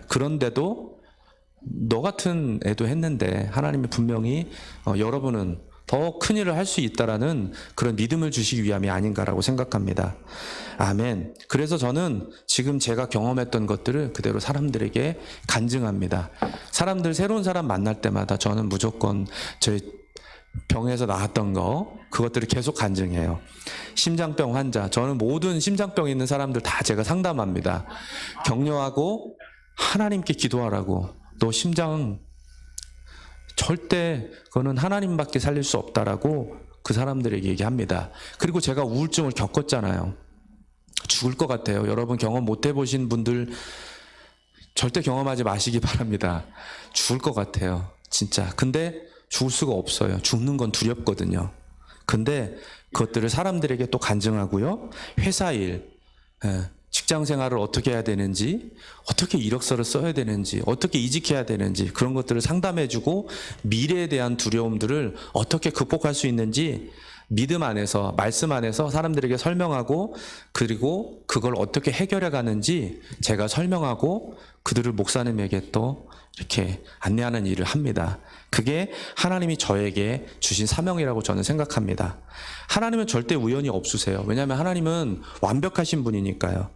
그런데도 너 같은 애도 했는데 하나님이 분명히 여러분은 더 큰 일을 할 수 있다라는 그런 믿음을 주시기 위함이 아닌가라고 생각합니다. 아멘. 그래서 저는 지금 제가 경험했던 것들을 그대로 사람들에게 간증합니다. 새로운 사람 만날 때마다 저는 무조건 제 병에서 나았던 그것들을 계속 간증해요. 심장병 환자, 저는 모든 심장병 있는 사람들 다 제가 상담합니다. 격려하고 하나님께 기도하라고. 너 심장 절대 그거는 하나님밖에 살릴 수 없다라고 그 사람들에게 얘기합니다. 그리고 제가 우울증을 겪었잖아요. 죽을 것 같아요. 여러분 경험 못 해보신 분들 절대 경험하지 마시기 바랍니다. 죽을 것 같아요. 진짜. 근데 죽을 수가 없어요. 죽는 건 두렵거든요. 근데 그것들을 사람들에게 또 간증하고요. 회사 일, 직장 생활을 어떻게 해야 되는지, 어떻게 이력서를 써야 되는지, 어떻게 이직해야 되는지 그런 것들을 상담해주고 미래에 대한 두려움들을 어떻게 극복할 수 있는지 믿음 안에서, 말씀 안에서 사람들에게 설명하고 그리고 그걸 어떻게 해결해 가는지 제가 설명하고 그들을 목사님에게 또 이렇게 안내하는 일을 합니다. 그게 하나님이 저에게 주신 사명이라고 저는 생각합니다. 하나님은 절대 우연이 없으세요. 왜냐하면 하나님은 완벽하신 분이니까요.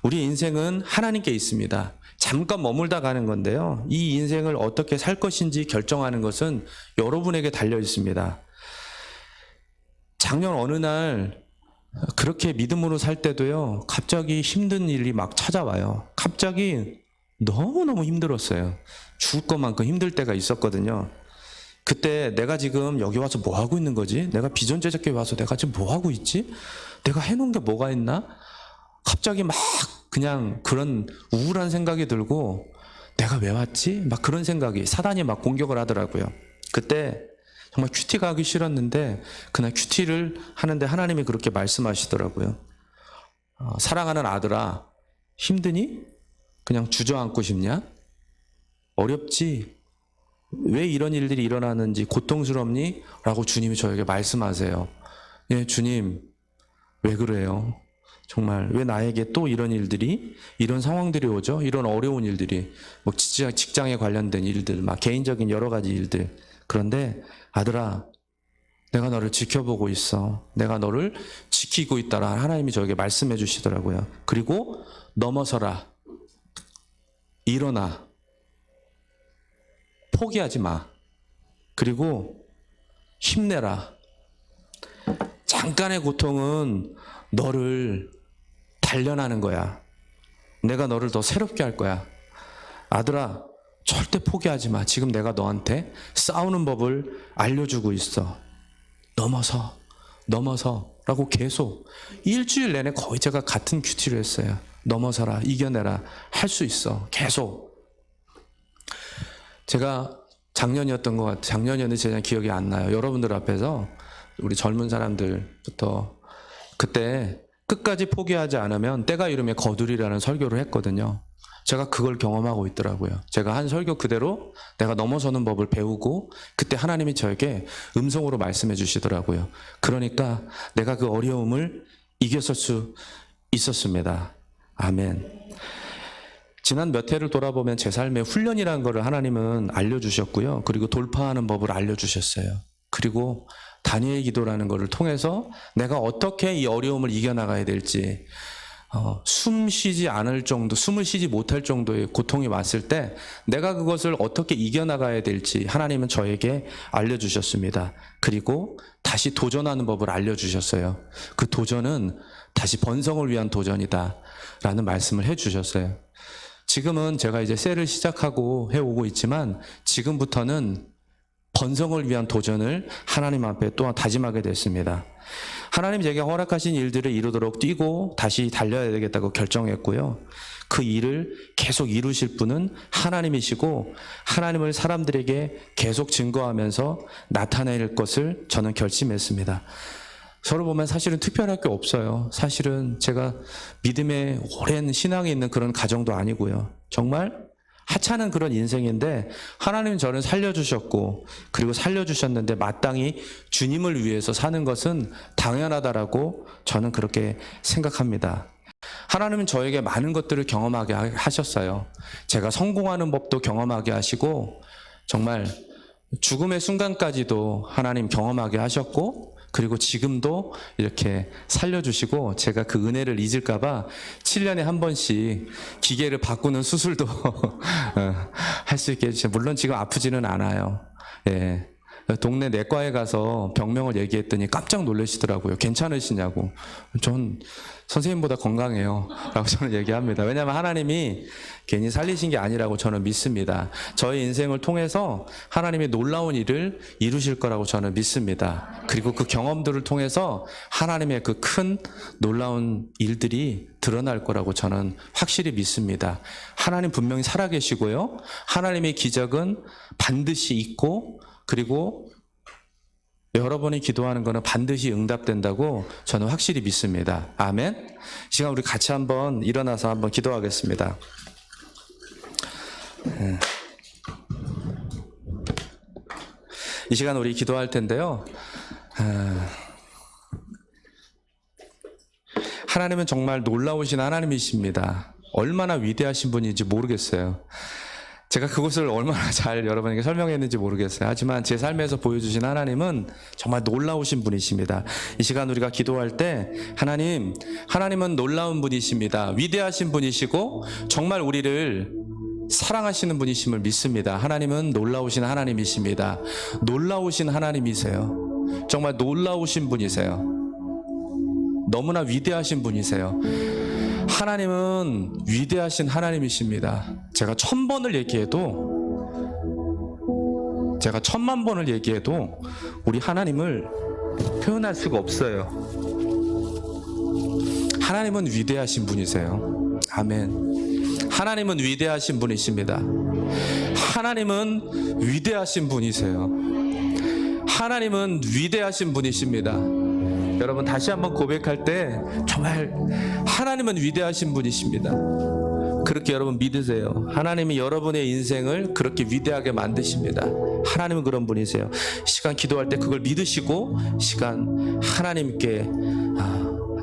우리 인생은 하나님께 있습니다. 잠깐 머물다 가는 건데요. 이 인생을 어떻게 살 것인지 결정하는 것은 여러분에게 달려 있습니다. 작년 어느 날 그렇게 믿음으로 살 때도요. 갑자기 힘든 일이 막 찾아와요. 갑자기 너무너무 힘들었어요. 죽을 것만큼 힘들 때가 있었거든요. 그때 내가 지금 여기 와서 뭐 하고 있는 거지? 내가 비전 제작회 와서 내가 지금 뭐 하고 있지? 내가 해놓은 게 뭐가 있나? 갑자기 막 그냥 그런 우울한 생각이 들고 내가 왜 왔지? 막 그런 생각이 사단이 막 공격을 하더라고요. 그때 정말 큐티가 하기 싫었는데 그날 큐티를 하는데 하나님이 그렇게 말씀하시더라고요. 사랑하는 아들아, 힘드니? 그냥 주저앉고 싶냐? 어렵지? 왜 이런 일들이 일어나는지 고통스럽니? 라고 주님이 저에게 말씀하세요. 예, 주님, 왜 그래요? 정말 왜 나에게 또 이런 일들이, 이런 상황들이 오죠? 이런 어려운 일들이, 뭐 직장에 관련된 일들, 막 개인적인 여러 가지 일들. 그런데 아들아, 내가 너를 지켜보고 있어. 내가 너를 지키고 있다라 하나님이 저에게 말씀해 주시더라고요. 그리고 넘어서라. 일어나. 포기하지 마. 그리고 힘내라. 잠깐의 고통은 너를 단련하는 거야. 내가 너를 더 새롭게 할 거야. 아들아, 절대 포기하지 마. 지금 내가 너한테 싸우는 법을 알려주고 있어. 넘어서 라고 계속 일주일 내내 거의 제가 같은 큐티를 했어요. 넘어서라, 이겨내라, 할 수 있어. 계속. 제가 작년이었던 것 같아요. 작년이었는데 제가 기억이 안 나요. 여러분들 앞에서 우리 젊은 사람들부터 그때 끝까지 포기하지 않으면 때가 이르면 거두리라는 설교를 했거든요. 제가 그걸 경험하고 있더라고요. 제가 한 설교 그대로 내가 넘어서는 법을 배우고 그때 하나님이 저에게 음성으로 말씀해 주시더라고요. 그러니까 내가 그 어려움을 이겼을 수 있었습니다. 아멘. 지난 몇 해를 돌아보면 제 삶에 훈련이라는 것을 하나님은 알려주셨고요. 그리고 돌파하는 법을 알려주셨어요. 그리고 다니엘 기도라는 것을 통해서 내가 어떻게 이 어려움을 이겨나가야 될지, 숨 쉬지 않을 정도, 숨을 쉬지 못할 정도의 고통이 왔을 때 내가 그것을 어떻게 이겨나가야 될지 하나님은 저에게 알려주셨습니다. 그리고 다시 도전하는 법을 알려주셨어요. 그 도전은 다시 번성을 위한 도전이다 라는 말씀을 해주셨어요. 지금은 제가 이제 셀을 시작하고 해오고 있지만 지금부터는 번성을 위한 도전을 하나님 앞에 또한 다짐하게 됐습니다. 하나님 제게 허락하신 일들을 이루도록 뛰고 다시 달려야 되겠다고 결정했고요. 그 일을 계속 이루실 분은 하나님이시고 하나님을 사람들에게 계속 증거하면서 나타낼 것을 저는 결심했습니다. 저를 보면 사실은 특별할 게 없어요. 사실은 제가 믿음의 오랜 신앙이 있는 그런 가정도 아니고요. 정말 하찮은 그런 인생인데 하나님은 저를 살려주셨고 그리고 살려주셨는데 마땅히 주님을 위해서 사는 것은 당연하다라고 저는 그렇게 생각합니다. 하나님은 저에게 많은 것들을 경험하게 하셨어요. 제가 성공하는 법도 경험하게 하시고 정말 죽음의 순간까지도 하나님 경험하게 하셨고 그리고 지금도 이렇게 살려주시고 제가 그 은혜를 잊을까 봐 7년에 한 번씩 기계를 바꾸는 수술도 할 수 있게 해주셔서 물론 지금 아프지는 않아요. 예. 동네 내과에 가서 병명을 얘기했더니 깜짝 놀라시더라고요. 괜찮으시냐고. 전 선생님보다 건강해요 라고 저는 얘기합니다. 왜냐하면 하나님이 괜히 살리신 게 아니라고 저는 믿습니다. 저의 인생을 통해서 하나님이 놀라운 일을 이루실 거라고 저는 믿습니다. 그리고 그 경험들을 통해서 하나님의 그 큰 놀라운 일들이 드러날 거라고 저는 확실히 믿습니다. 하나님 분명히 살아계시고요. 하나님의 기적은 반드시 있고, 그리고 여러분이 기도하는 것은 반드시 응답된다고 저는 확실히 믿습니다. 아멘. 이 시간 우리 같이 한번 일어나서 한번 기도하겠습니다. 이 시간 우리 기도할 텐데요. 하나님은 정말 놀라우신 하나님이십니다. 얼마나 위대하신 분인지 모르겠어요. 제가 그것을 얼마나 잘 여러분에게 설명했는지 모르겠어요. 하지만 제 삶에서 보여주신 하나님은 정말 놀라우신 분이십니다. 이 시간 우리가 기도할 때 하나님은 놀라운 분이십니다. 위대하신 분이시고 정말 우리를 사랑하시는 분이심을 믿습니다. 하나님은 놀라우신 하나님이십니다. 놀라우신 하나님이세요. 정말 놀라우신 분이세요. 너무나 위대하신 분이세요. 하나님은 위대하신 하나님이십니다. 제가 1000번을 얘기해도, 제가 1000만 번을 얘기해도 우리 하나님을 표현할 수가 없어요. 하나님은 위대하신 분이세요. 아멘. 하나님은 위대하신 분이십니다. 하나님은 위대하신 분이세요. 하나님은 위대하신 분이십니다. 여러분 다시 한번 고백할 때 정말 하나님은 위대하신 분이십니다. 그렇게 여러분 믿으세요. 하나님이 여러분의 인생을 그렇게 위대하게 만드십니다. 하나님은 그런 분이세요. 시간 기도할 때 그걸 믿으시고 시간 하나님께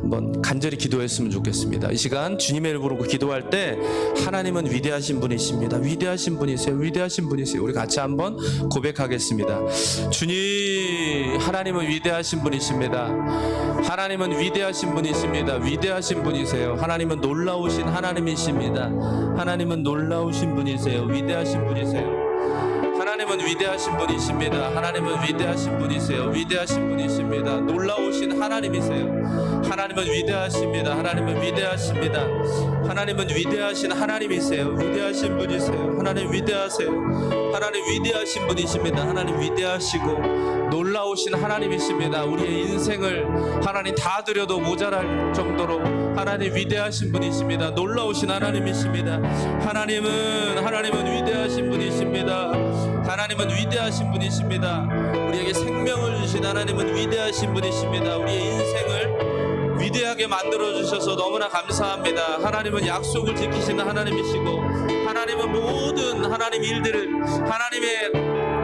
한번 간절히 기도했으면 좋겠습니다. 이 시간 주님의 이름을 부르고 기도할 때 하나님은 위대하신 분이십니다. 위대하신 분이세요. 위대하신 분이세요. 우리 같이 한번 고백하겠습니다. 주님, 하나님은 위대하신 분이십니다. 하나님은 위대하신 분이십니다. 위대하신 분이세요. 하나님은 놀라우신 하나님이십니다. 하나님은 놀라우신 분이세요. 위대하신 분이세요. 하나님은 위대하신 분이십니다. 하나님은 위대하신 분이세요. 위대하신 분이십니다. 놀라우신 하나님이세요. 하나님은 위대하십니다. 하나님은 위대하십니다. 하나님은 위대하신 하나님이세요. 위대하신 분이세요. 하나님 위대하세요. 하나님 위대하신 분이십니다. 하나님 위대하시고 놀라우신 하나님이십니다. 우리의 인생을 하나님 다 드려도 모자랄 정도로 하나님 위대하신 분이십니다. 놀라우신 하나님이십니다. 하나님은 위대하신 분이십니다. 하나님은 위대하신 분이십니다. 우리에게 생명을 주신 하나님은 위대하신 분이십니다. 우리의 인생을 위대하게 만들어주셔서 너무나 감사합니다. 하나님은 약속을 지키시는 하나님이시고 하나님은 모든 하나님 일들을 하나님의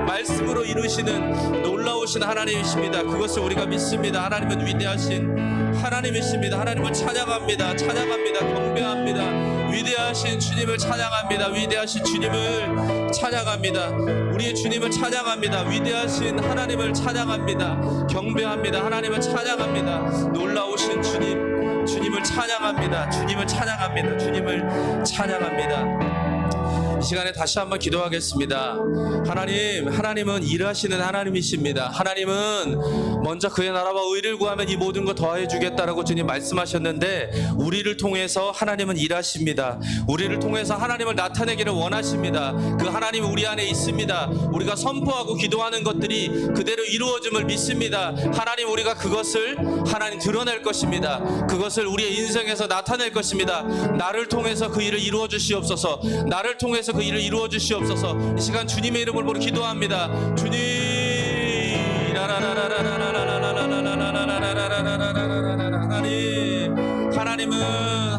말씀으로 이루시는 놀라우신 하나님이십니다. 그것을 우리가 믿습니다. 하나님은 위대하신 하나님이십니다. 하나님을 찬양합니다. 경배합니다. 위대하신 주님을 찬양합니다. 위대하신 주님을 찬양합니다. 우리의 주님을 찬양합니다. 위대하신 하나님을 찬양합니다. 경배합니다. 하나님을 찬양합니다. 놀라우신 주님을 찬양합니다. 주님을 찬양합니다. 이 시간에 다시 한번 기도하겠습니다. 하나님은 일하시는 하나님이십니다. 하나님은 먼저 그의 나라와 의를 구하면 이 모든 거 더해 주겠다라고 주님 말씀하셨는데 우리를 통해서 하나님은 일하십니다. 우리를 통해서 하나님을 나타내기를 원하십니다. 그 하나님은 우리 안에 있습니다. 우리가 선포하고 기도하는 것들이 그대로 이루어짐을 믿습니다. 하나님, 우리가 그것을 하나님 드러낼 것입니다. 그것을 우리의 인생에서 나타낼 것입니다. 나를 통해서 그 일을 이루어 주시옵소서. 나를 통해서 그 일을 이루어 주시옵소서. 이 시간 주님의 이름을 부르 기도합니다. 주님,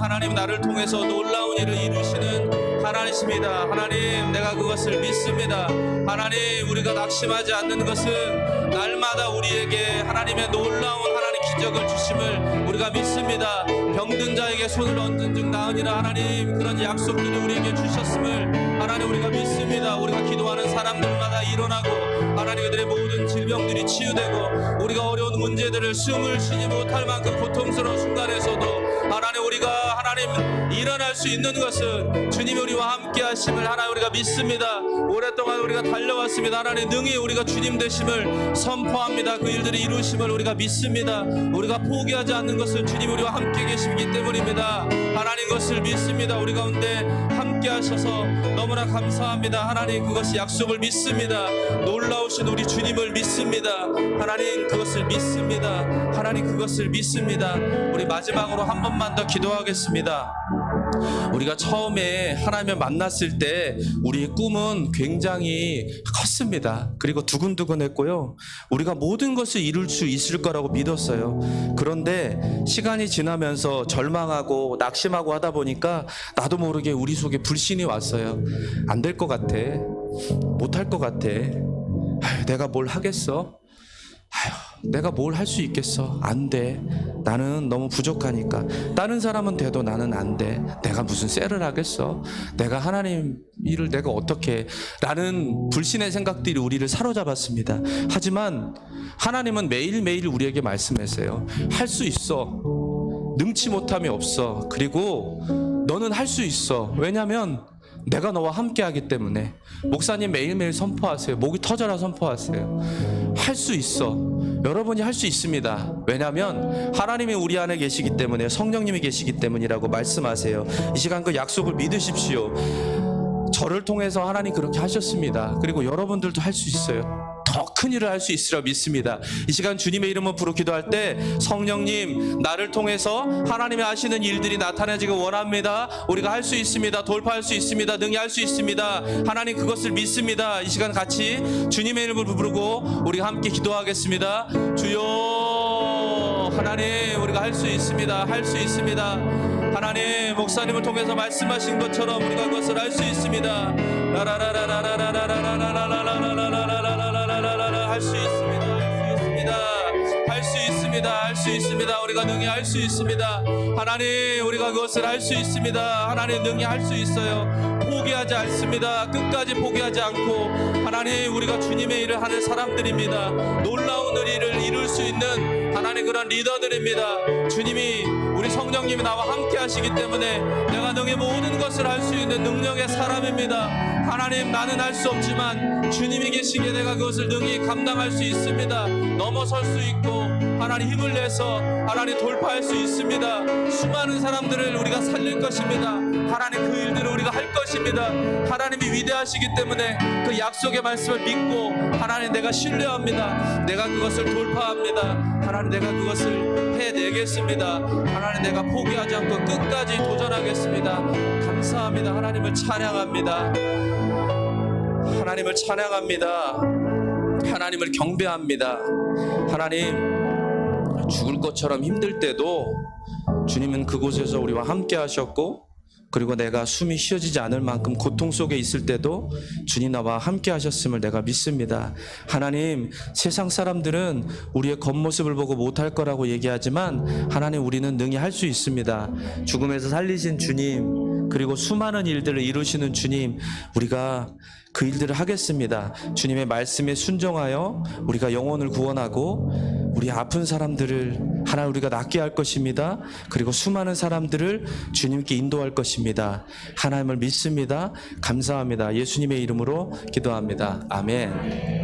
하나님 나를 통해서 놀라운 일을 이루시는 하나님이십니다. 하나님, 내가 그것을 믿습니다. 하나님, 우리가 낙심하지 않는 것은 날마다 우리에게 하나님의 놀라운 하나님 기적을 주심을 우리가 믿습니다. 병든 자에게 손을 얹은 즉 나으니라. 하나님, 그런 약속들을 우리에게 주셨음을 하나님 우리가 믿습니다. 우리가 기도하는 사람들마다 일어나고 하나님 그들의 모든 질병들이 치유되고 우리 우리가 어려운 문제들을 숨을 쉬지 못할 만큼 고통스러운 순간에서도 하나님 우리가 하나님 일어날 수 있는 것은 주님이 우리와 함께 하심을 하나님 우리가 믿습니다. 오랫동안 우리가 달려왔습니다. 하나님 능히 우리가 주님 되심을 선포합니다. 그 일들이 이루심을 우리가 믿습니다. 우리가 포기하지 않는 것은 주님 우리와 함께 계시기 때문입니다. 하나님 것을 믿습니다. 우리 가운데 함께 하셔서 너무나 감사합니다. 하나님 그것이 약속을 믿습니다. 놀라우신 우리 주님을 믿습니다. 하나님 그것을 믿습니다. 하나님 그것을 믿습니다. 우리 마지막으로 한 번만 더 기도하겠습니다. 우리가 처음에 하나님을 만났을 때 우리의 꿈은 굉장히 컸습니다. 그리고 두근두근했고요. 우리가 모든 것을 이룰 수 있을 거라고 믿었어요. 그런데 시간이 지나면서 절망하고 낙심하고 하다 보니까 나도 모르게 우리 속에 불신이 왔어요. 안 될 것 같아. 못할 것 같아. 아휴, 내가 뭘 하겠어? 아휴, 내가 뭘 할 수 있겠어? 안 돼. 나는 너무 부족하니까. 다른 사람은 돼도 나는 안 돼. 내가 무슨 셀을 하겠어? 내가 하나님 일을 내가 어떻게 해? 라는 불신의 생각들이 우리를 사로잡았습니다. 하지만 하나님은 매일매일 우리에게 말씀했어요. 할 수 있어. 능치 못함이 없어. 그리고 너는 할 수 있어. 왜냐면 내가 너와 함께 하기 때문에. 목사님 매일매일 선포하세요. 목이 터져라 선포하세요. 할 수 있어. 여러분이 할 수 있습니다. 왜냐하면 하나님이 우리 안에 계시기 때문에, 성령님이 계시기 때문이라고 말씀하세요. 이 시간 그 약속을 믿으십시오. 저를 통해서 하나님 그렇게 하셨습니다. 그리고 여러분들도 할 수 있어요. 더 큰 일을 할 수 있으리라 믿습니다. 이 시간 주님의 이름을 부르 기도할 때 성령님 나를 통해서 하나님이 하시는 일들이 나타나지길 원합니다. 우리가 할 수 있습니다. 돌파할 수 있습니다. 능히 할 수 있습니다. 하나님 그것을 믿습니다. 이 시간 같이 주님의 이름을 부르고 우리가 함께 기도하겠습니다. 주여 하나님 우리가 할 수 있습니다. 할 수 있습니다. 하나님 목사님을 통해서 말씀하신 것처럼 우리가 그것을 할 수 있습니다. 할 수 있습니다. 할 수 있습니다. 할 수 있습니다. 우리가 능히 할 수 있습니다. 하나님 우리가 그것을 할 수 있습니다. 하나님 능히 할 수 있어요. 포기하지 않습니다. 끝까지 포기하지 않고 하나님 우리가 주님의 일을 하는 사람들입니다. 놀라운 일을 이룰 수 있는 하나님 그런 리더들입니다. 주님이 우리 성령님이 나와 함께 하시기 때문에 내가 능히 모든 것을 할 수 있는 능력의 사람입니다. 하나님 나는 할 수 없지만 주님이 계시기에 내가 그것을 능히 감당할 수 있습니다. 넘어설 수 있고 하나님 힘을 내서 하나님 돌파할 수 있습니다. 수많은 사람들을 우리가 살릴 것입니다. 하나님 그 일들을 우리가 할 것입니다. 하나님이 위대하시기 때문에 그 약속의 말씀을 믿고 하나님 내가 신뢰합니다. 내가 그것을 돌파합니다. 하나님 내가 그것을 해내겠습니다. 하나님 내가 포기하지 않고 끝까지 도전하겠습니다. 감사합니다. 하나님을 찬양합니다. 하나님을 찬양합니다. 하나님을 경배합니다. 하나님 죽을 것처럼 힘들 때도 주님은 그곳에서 우리와 함께 하셨고 그리고 내가 숨이 쉬어지지 않을 만큼 고통 속에 있을 때도 주님 나와 함께 하셨음을 내가 믿습니다. 하나님 세상 사람들은 우리의 겉모습을 보고 못할 거라고 얘기하지만 하나님 우리는 능히 할 수 있습니다. 죽음에서 살리신 주님 그리고 수많은 일들을 이루시는 주님 우리가 그 일들을 하겠습니다. 주님의 말씀에 순종하여 우리가 영혼을 구원하고 우리 아픈 사람들을 하나님 우리가 낫게 할 것입니다. 그리고 수많은 사람들을 주님께 인도할 것입니다. 하나님을 믿습니다. 감사합니다. 예수님의 이름으로 기도합니다. 아멘.